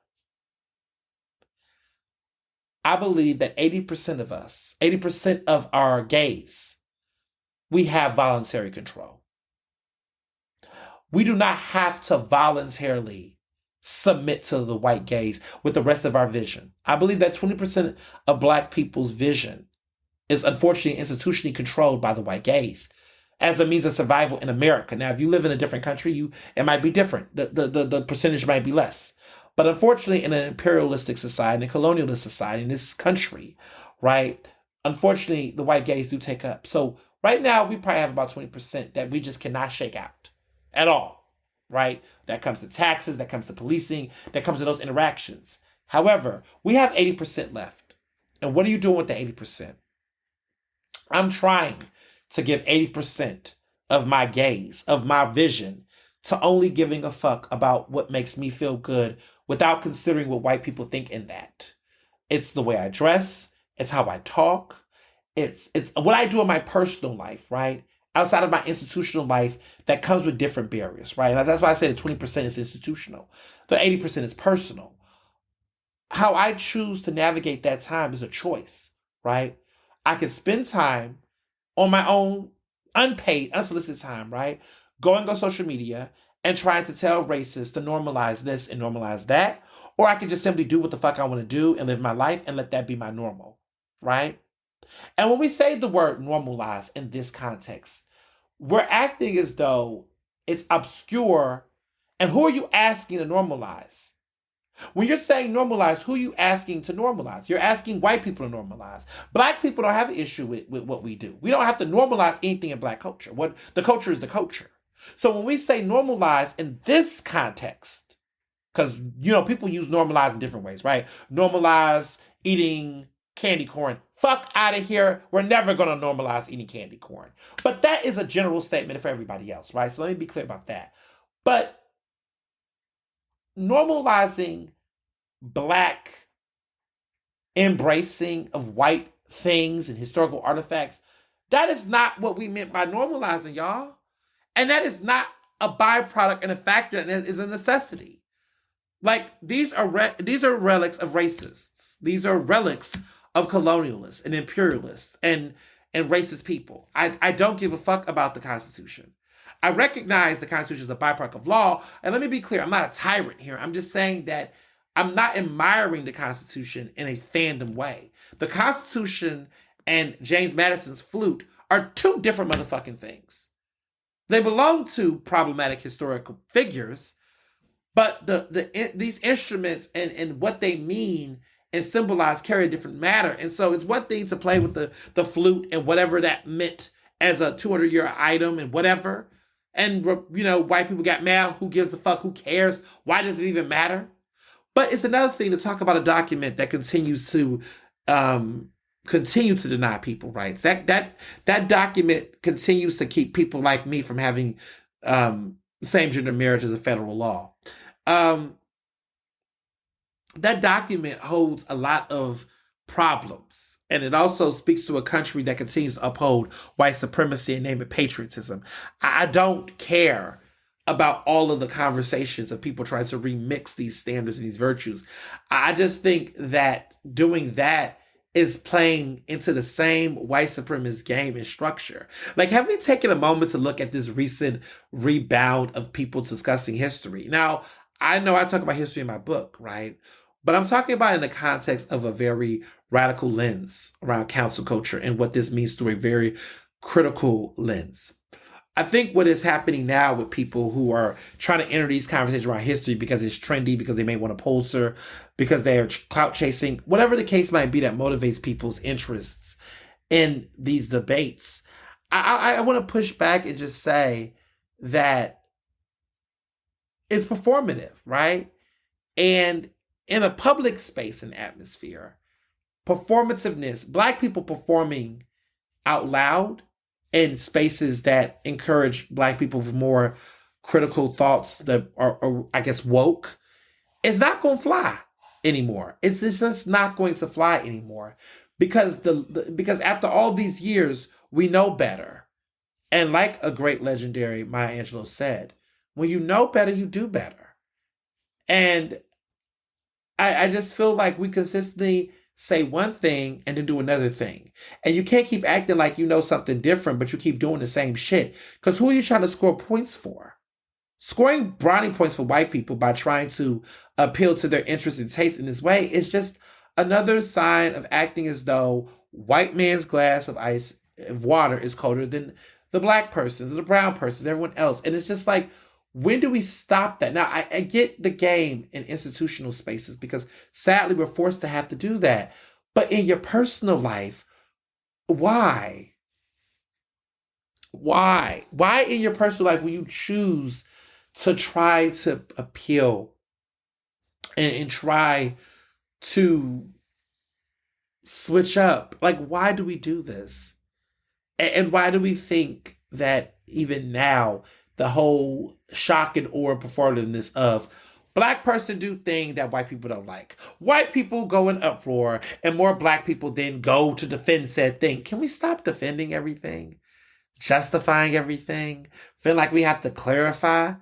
I believe that 80% of us, 80% of our gaze, we have voluntary control. We do not have to voluntarily submit to the white gaze with the rest of our vision. I believe that 20% of Black people's vision is unfortunately institutionally controlled by the white gaze as a means of survival in America. Now, if you live in a different country, it might be different. The percentage might be less. But unfortunately, in an imperialistic society, a colonialist society, in this country, right, unfortunately, the white gaze do take up. So right now, we probably have about 20% that we just cannot shake out at all, right? That comes to taxes, that comes to policing, that comes to those interactions. However, we have 80% left. And what are you doing with the 80%? I'm trying to give 80% of my gaze, of my vision, to only giving a fuck about what makes me feel good without considering what white people think in that. It's the way I dress. It's how I talk. It's what I do in my personal life, right? Outside of my institutional life that comes with different barriers, right? And that's why I say the 20% is institutional. The 80% is personal. How I choose to navigate that time is a choice, right? I can spend time on my own, unpaid, unsolicited time, right? Going on social media and trying to tell racists to normalize this and normalize that. Or I can just simply do what the fuck I want to do and live my life and let that be my normal, right? And when we say the word normalize in this context, we're acting as though it's obscure. And who are you asking to normalize? When you're saying normalize, who are you asking to normalize? You're asking white people to normalize. Black people don't have an issue with what we do. We don't have to normalize anything in Black culture. What the culture is the culture. So when we say normalize in this context, because, people use normalize in different ways, right? Normalize eating candy corn. Fuck out of here. We're never going to normalize eating candy corn. But that is a general statement for everybody else, right? So let me be clear about that. But normalizing Black embracing of white things and historical artifacts, that is not what we meant by normalizing, y'all. And that is not a byproduct and a factor, and it is a necessity. Like, these are relics of racists. These are relics of colonialists and imperialists and racist people. I don't give a fuck about the Constitution. I recognize the Constitution is a byproduct of law. And let me be clear, I'm not a tyrant here. I'm just saying that I'm not admiring the Constitution in a fandom way. The Constitution and James Madison's flute are two different motherfucking things. They belong to problematic historical figures, but these instruments and what they mean and symbolize carry a different matter. And so it's one thing to play with the flute and whatever that meant as a 200-year item and whatever. And, white people got mad. Who gives a fuck? Who cares? Why does it even matter? But it's another thing to talk about a document that continues to deny people rights. That document continues to keep people like me from having same-gender marriage as a federal law. That document holds a lot of problems. And it also speaks to a country that continues to uphold white supremacy and name it patriotism. I don't care about all of the conversations of people trying to remix these standards and these virtues. I just think that doing that is playing into the same white supremacist game and structure. Like, have we taken a moment to look at this recent rebound of people discussing history? Now, I know I talk about history in my book, right? But I'm talking about in the context of a very radical lens around cancel culture and what this means through a very critical lens. I think what is happening now with people who are trying to enter these conversations around history because it's trendy, because they may want a pollster, because they are clout chasing, whatever the case might be that motivates people's interests in these debates, I want to push back and just say that it's performative, right? And in a public space and atmosphere, performativeness, Black people performing out loud in spaces that encourage Black people with more critical thoughts that are I guess, woke, is not going to fly anymore. It's just not going to fly anymore because because after all these years, we know better. And like a great legendary Maya Angelou said, when you know better, you do better. And I just feel like we consistently say one thing and then do another thing. And you can't keep acting like you know something different, but you keep doing the same shit. Because who are you trying to score points for? Scoring brownie points for white people by trying to appeal to their interest and taste in this way is just another sign of acting as though white man's glass of water is colder than the Black person's, the brown person's, everyone else. And it's just like, when do we stop that? Now, I get the game in institutional spaces because sadly we're forced to have to do that. But in your personal life, why? Why? Why in your personal life will you choose to try to appeal and try to switch up? Like, why do we do this? And why do we think that even now, the whole shock and awe performativeness of Black person do thing that white people don't like. White people go in uproar and more Black people then go to defend said thing. Can we stop defending everything? Justifying everything? Feel like we have to clarify?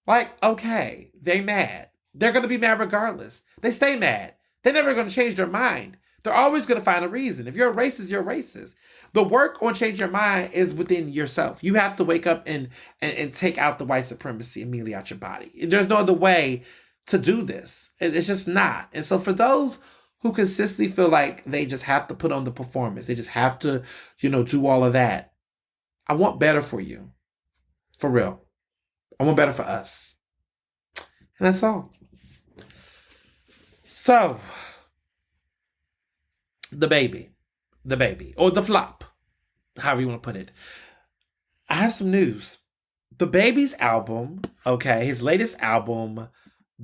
Like, okay, they mad. They're going to be mad regardless. They stay mad. They're never going to change their mind. They're always going to find a reason. If you're a racist, you're racist. The work on changing your mind is within yourself. You have to wake up and take out the white supremacy immediately out your body. There's no other way to do this. It's just not. And so for those who consistently feel like they just have to put on the performance, they just have to, do all of that, I want better for you. For real. I want better for us. And that's all. So, DaBaby, or the flop, however you want to put it. I have some news. DaBaby's album, okay, his latest album,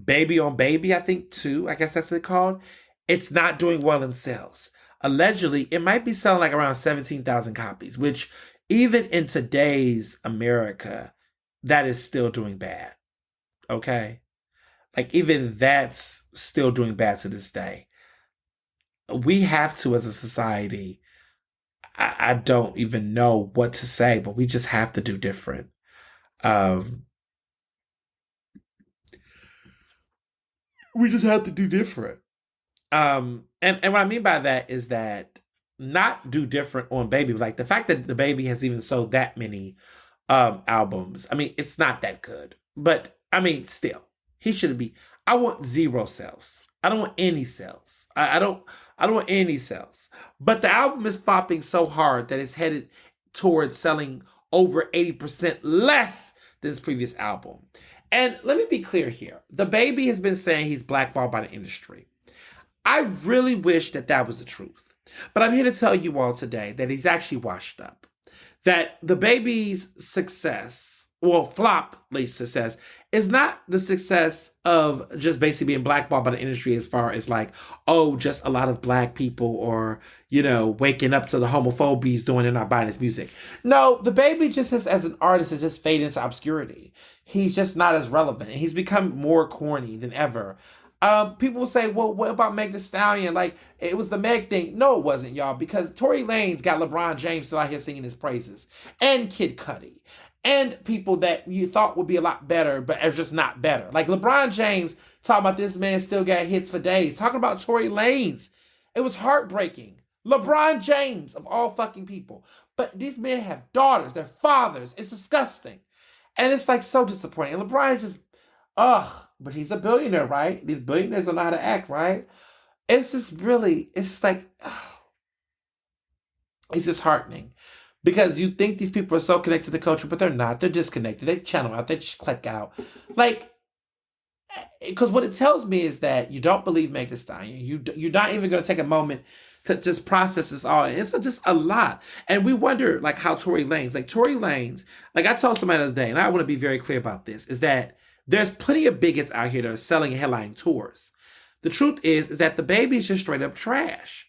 Baby on Baby, I think 2, I guess that's what it's called. It's not doing well in sales. Allegedly, it might be selling like around 17,000 copies, which even in today's America, that is still doing bad. Okay? Like, even that's still doing bad to this day. We have to, as a society, I don't even know what to say, but we just have to do different. We just have to do different. And what I mean by that is that not do different on Baby. Like, the fact that DaBaby has even sold that many albums, I mean, it's not that good. But, I mean, still, he shouldn't be. I want 0 sales. I don't want any sales. I don't want any sales. But the album is flopping so hard that it's headed towards selling over 80% less than his previous album. And let me be clear here. DaBaby has been saying he's blackballed by the industry. I really wish that was the truth. But I'm here to tell you all today that he's actually washed up. That DaBaby's success, flop, least success, is not the success of just basically being blackballed by the industry as far as like, just a lot of Black people or, waking up to the homophobia he's doing and not buying his music. No, DaBaby just as an artist has just faded into obscurity. He's just not as relevant. And he's become more corny than ever. People will say, well, what about Meg Thee Stallion? Like, it was the Meg thing. No, it wasn't, y'all, because Tory Lanez got LeBron James still out here singing his praises. And Kid Cudi. And people that you thought would be a lot better, but are just not better. Like LeBron James talking about this man still got hits for days. Talking about Tory Lanez. It was heartbreaking. LeBron James, of all fucking people. But these men have daughters. They're fathers. It's disgusting. And it's like so disappointing. And LeBron's just, but he's a billionaire, right? These billionaires don't know how to act, right? It's just like, it's disheartening. Because you think these people are so connected to the culture, but they're not. They're disconnected. They channel out. They just click out. Like, because what it tells me is that you don't believe Meg Thee Stallion. You're not even going to take a moment to just process this all. It's just a lot, and we wonder like how Tory Lanez, like I told somebody the other day, and I want to be very clear about this, is that there's plenty of bigots out here that are selling and headlining tours. The truth is that DaBaby is just straight up trash.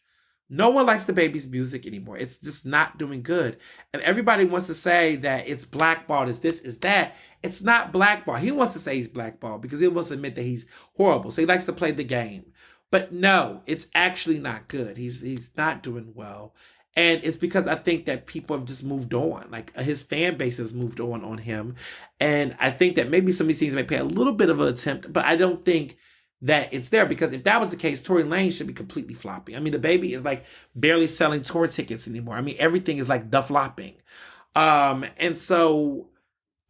No one likes DaBaby's music anymore. It's just not doing good. And everybody wants to say that it's blackballed, it's this, it's that. It's not blackballed. He wants to say he's blackballed because he wants to admit that he's horrible. So he likes to play the game. But no, it's actually not good. He's not doing well. And it's because I think that people have just moved on. Like his fan base has moved on him. And I think that maybe some of these things may pay a little bit of an attempt, but I don't think that it's there, because if that was the case, Tory Lanez should be completely flopping. I mean, DaBaby is like barely selling tour tickets anymore. I mean, everything is like the flopping. And so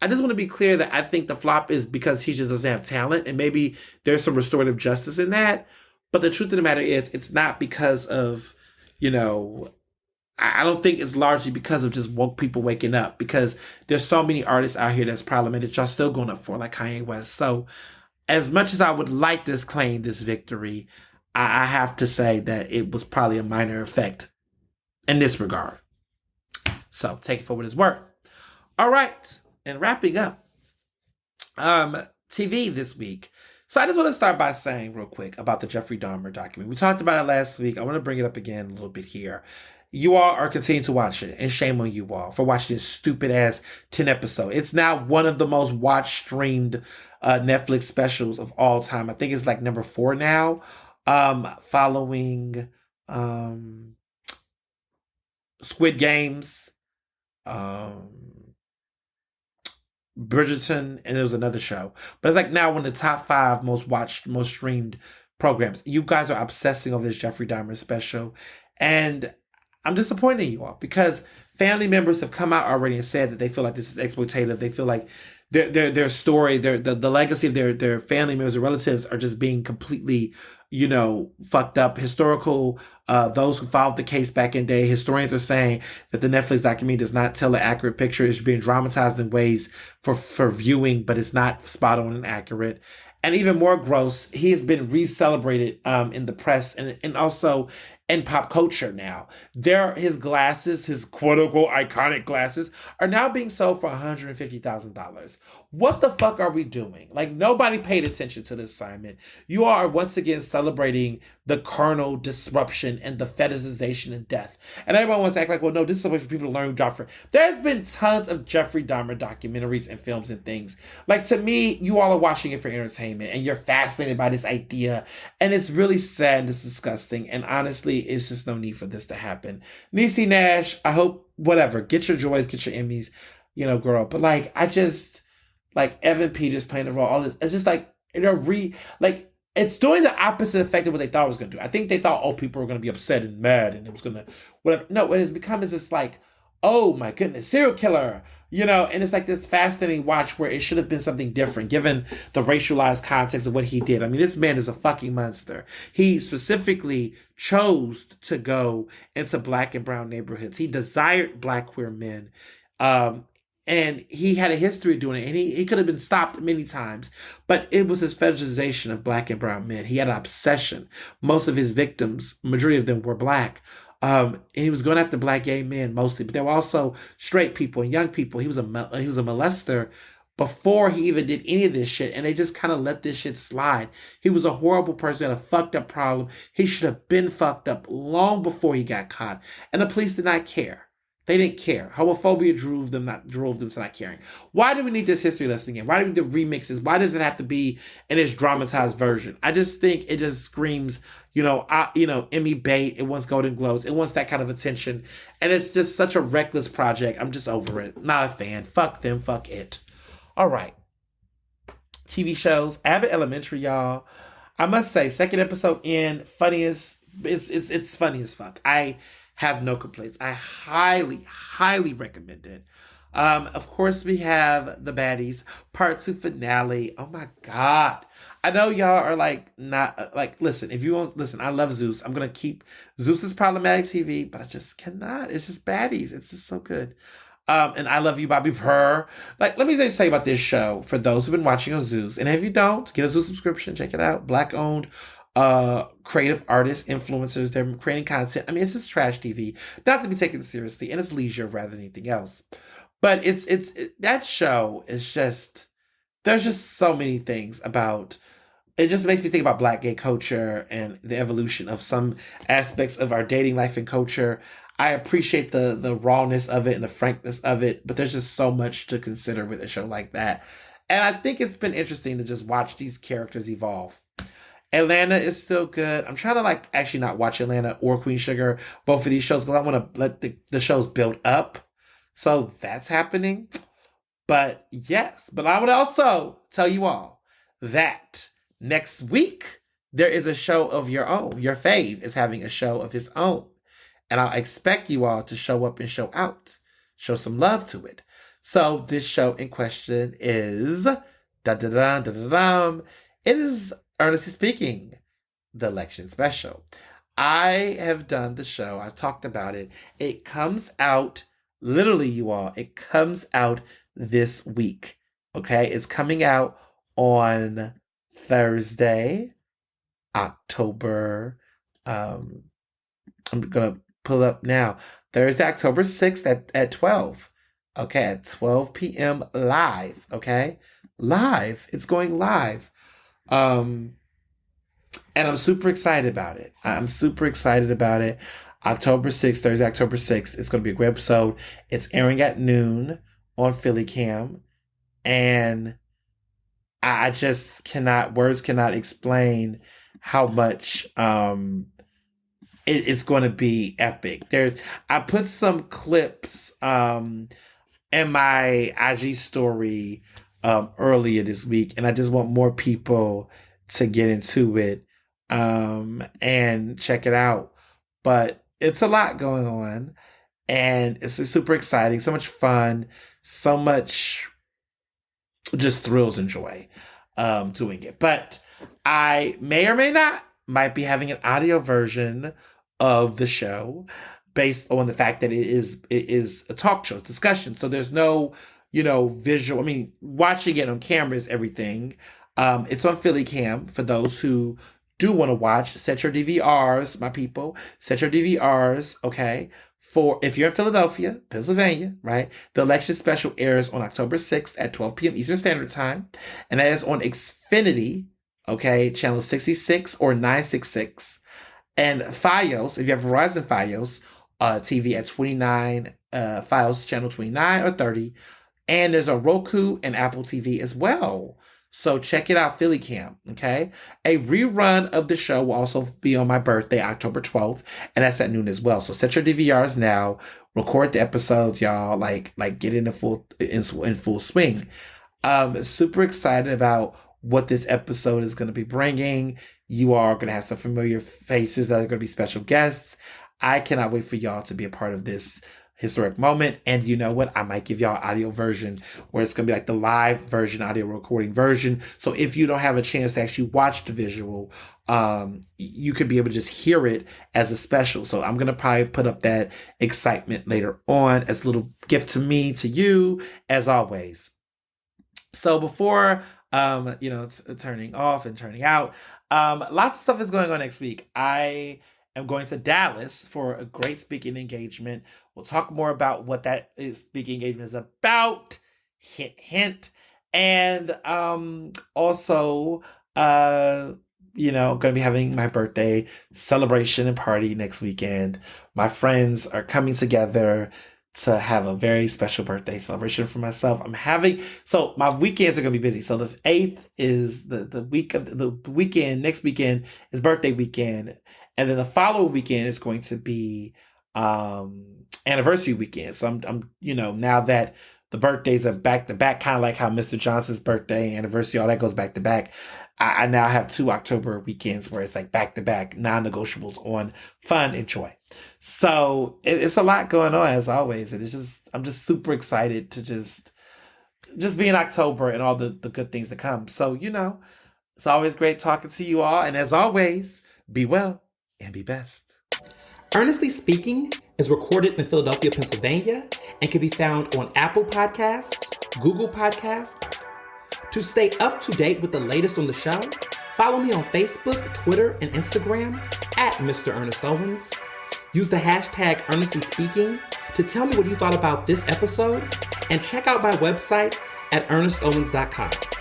I just want to be clear that I think the flop is because he just doesn't have talent, and maybe there's some restorative justice in that. But the truth of the matter is, it's not because of, I don't think it's largely because of just woke people waking up, because there's so many artists out here that's problematic that y'all still going up for, like Kanye West. So as much as I would like to claim this victory, I have to say that it was probably a minor effect in this regard. So take it for what it's worth. All right. And wrapping up, TV this week. So I just want to start by saying real quick about the Jeffrey Dahmer documentary. We talked about it last week. I want to bring it up again a little bit here. You all are continuing to watch it, and shame on you all for watching this stupid ass 10 episode. It's now one of the most watched, streamed Netflix specials of all time. I think it's like number 4 now, following Squid Games, Bridgerton, and there was another show. But it's like now one of the top 5 most watched, most streamed programs. You guys are obsessing over this Jeffrey Dahmer special, and I'm disappointed in you all, because family members have come out already and said that they feel like this is exploitative. They feel like their story, the legacy of their family members or relatives are just being completely, fucked up. Historical, those who followed the case back in day, historians are saying that the Netflix documentary does not tell an accurate picture. It's being dramatized in ways for viewing, but it's not spot on and accurate. And even more gross, he has been re-celebrated in the press and also in pop culture now. His glasses, his quote-unquote iconic glasses, are now being sold for $150,000. What the fuck are we doing? Like, nobody paid attention to this assignment. You are once again celebrating the carnal disruption and the fetishization and death. And everyone wants to act like, well, no, this is a way for people to learn Jeffrey. There's been tons of Jeffrey Dahmer documentaries and films and things. Like, to me, you all are watching it for entertainment, and you're fascinated by this idea. And it's really sad and it's disgusting. And honestly, it's just no need for this to happen. Niecy Nash, I hope, whatever, get your joys, get your Emmys, girl. But like, I just, like, Evan Peters playing the role, all this, it's just like, it's doing the opposite effect of what they thought it was going to do. I think they thought, people were going to be upset and mad and it was going to, whatever. No, what it's become is just like, oh my goodness, serial killer, and it's like this fascinating watch where it should have been something different given the racialized context of what he did. I mean, this man is a fucking monster. He specifically chose to go into Black and brown neighborhoods. He desired Black queer men. And he had a history of doing it, and he could have been stopped many times, but it was his fetishization of Black and brown men. He had an obsession. Most of his victims, majority of them, were Black. And he was going after Black gay men mostly, but there were also straight people and young people. He was a molester before he even did any of this shit, and they just kind of let this shit slide. He was a horrible person, had a fucked up problem. He should have been fucked up long before he got caught, and the police did not care. They didn't care. Homophobia drove them to not caring. Why do we need this history lesson again? Why do we need the remixes? Why does it have to be in its dramatized version? I just think it just screams, Emmy bait. It wants Golden Globes. It wants that kind of attention. And it's just such a reckless project. I'm just over it. Not a fan. Fuck them. Fuck it. All right. TV shows. Abbott Elementary, y'all. I must say, second episode in, funniest. It's funny as fuck. I have no complaints. I highly, highly recommend it. Of course, we have The Baddies Part 2 finale. Oh my God. I know y'all are like, not like, listen, if you won't listen, I love Zeus. I'm going to keep Zeus is problematic TV, but I just cannot. It's just Baddies. It's just so good. And I Love You, Bobby Purr. Like, let me just tell you about this show for those who've been watching on Zeus. And if you don't, get a Zeus subscription. Check it out. Black owned creative artists, influencers. They're creating content. I mean, it's just trash TV. Not to be taken seriously. And it's leisure rather than anything else. But that show is just, there's just so many things about, it just makes me think about Black gay culture and the evolution of some aspects of our dating life and culture. I appreciate the rawness of it and the frankness of it, but there's just so much to consider with a show like that. And I think it's been interesting to just watch these characters evolve. Atlanta is still good. I'm trying to like actually not watch Atlanta or Queen Sugar, both of these shows, because I want to let the shows build up. So that's happening. But yes, but I would also tell you all that next week, there is a show of your own. Your fave is having a show of his own. And I'll expect you all to show up and show out. Show some love to it. So this show in question is... It is Ernestly Speaking, the election special. I have done the show. I've talked about it. It comes out, literally, you all, it comes out this week. Okay? It's coming out on Thursday, October, I'm going to pull up now. Thursday, October 6th at 12. Okay, at 12 p.m. live. Okay? Live. It's going live. And I'm super excited about it. October 6th, Thursday, October 6th. It's going to be a great episode. It's airing at noon on Philly Cam. And I just words cannot explain how much it's going to be epic. I put some clips in my IG story earlier this week, and I just want more people to get into it and check it out. But it's a lot going on, and it's super exciting, so much fun, so much just thrills and joy doing it. But I may or may not might be having an audio version of the show based on the fact that it is a talk show discussion. So there's no, visual. I mean, watching it on camera is everything. It's on Philly Cam for those who do want to watch. Set your DVRs, my people. Set your DVRs, okay? For if you're in Philadelphia, Pennsylvania, right? The election special airs on October 6th at 12 p.m. Eastern Standard Time. And that is on Xfinity, okay? Channel 66 or 966. And Fios, if you have Verizon Fios, TV at 29, Fios channel 29 or 30. And there's a Roku and Apple TV as well. So check it out, Philly Cam, okay? A rerun of the show will also be on my birthday, October 12th, and that's at noon as well. So set your DVRs now, record the episodes, y'all, like get in full swing. Super excited about what this episode is going to be bringing. You are going to have some familiar faces that are going to be special guests. I cannot wait for y'all to be a part of this historic moment. And you know what? I might give y'all an audio version where it's going to be like the live version, audio recording version. So if you don't have a chance to actually watch the visual, you could be able to just hear it as a special. So I'm going to probably put up that excitement later on as a little gift to me, to you, as always. So before, turning off and turning out, lots of stuff is going on next week. I am going to Dallas for a great speaking engagement. We'll talk more about what that speaking engagement is about. Hint, hint. And also, going to be having my birthday celebration and party next weekend. My friends are coming together to have a very special birthday celebration for myself. So my weekends are going to be busy. So the 8th is the week of the weekend. Next weekend is birthday weekend. And then the following weekend is going to be anniversary weekend. So I'm now that the birthdays are back to back, kind of like how Mr. Johnson's birthday, anniversary, all that goes back to back. I now have 2 October weekends where it's like back to back, non-negotiables on fun and joy. So it's a lot going on as always. And I'm just super excited to just be in October and all the good things to come. So, it's always great talking to you all. And as always, be well and be best. Ernestly Speaking is recorded in Philadelphia, Pennsylvania, and can be found on Apple Podcasts, Google Podcasts. To stay up to date with the latest on the show, follow me on Facebook, Twitter, and Instagram at Mr. Ernest Owens. Use the hashtag Ernestly Speaking to tell me what you thought about this episode, and check out my website at ernestowens.com.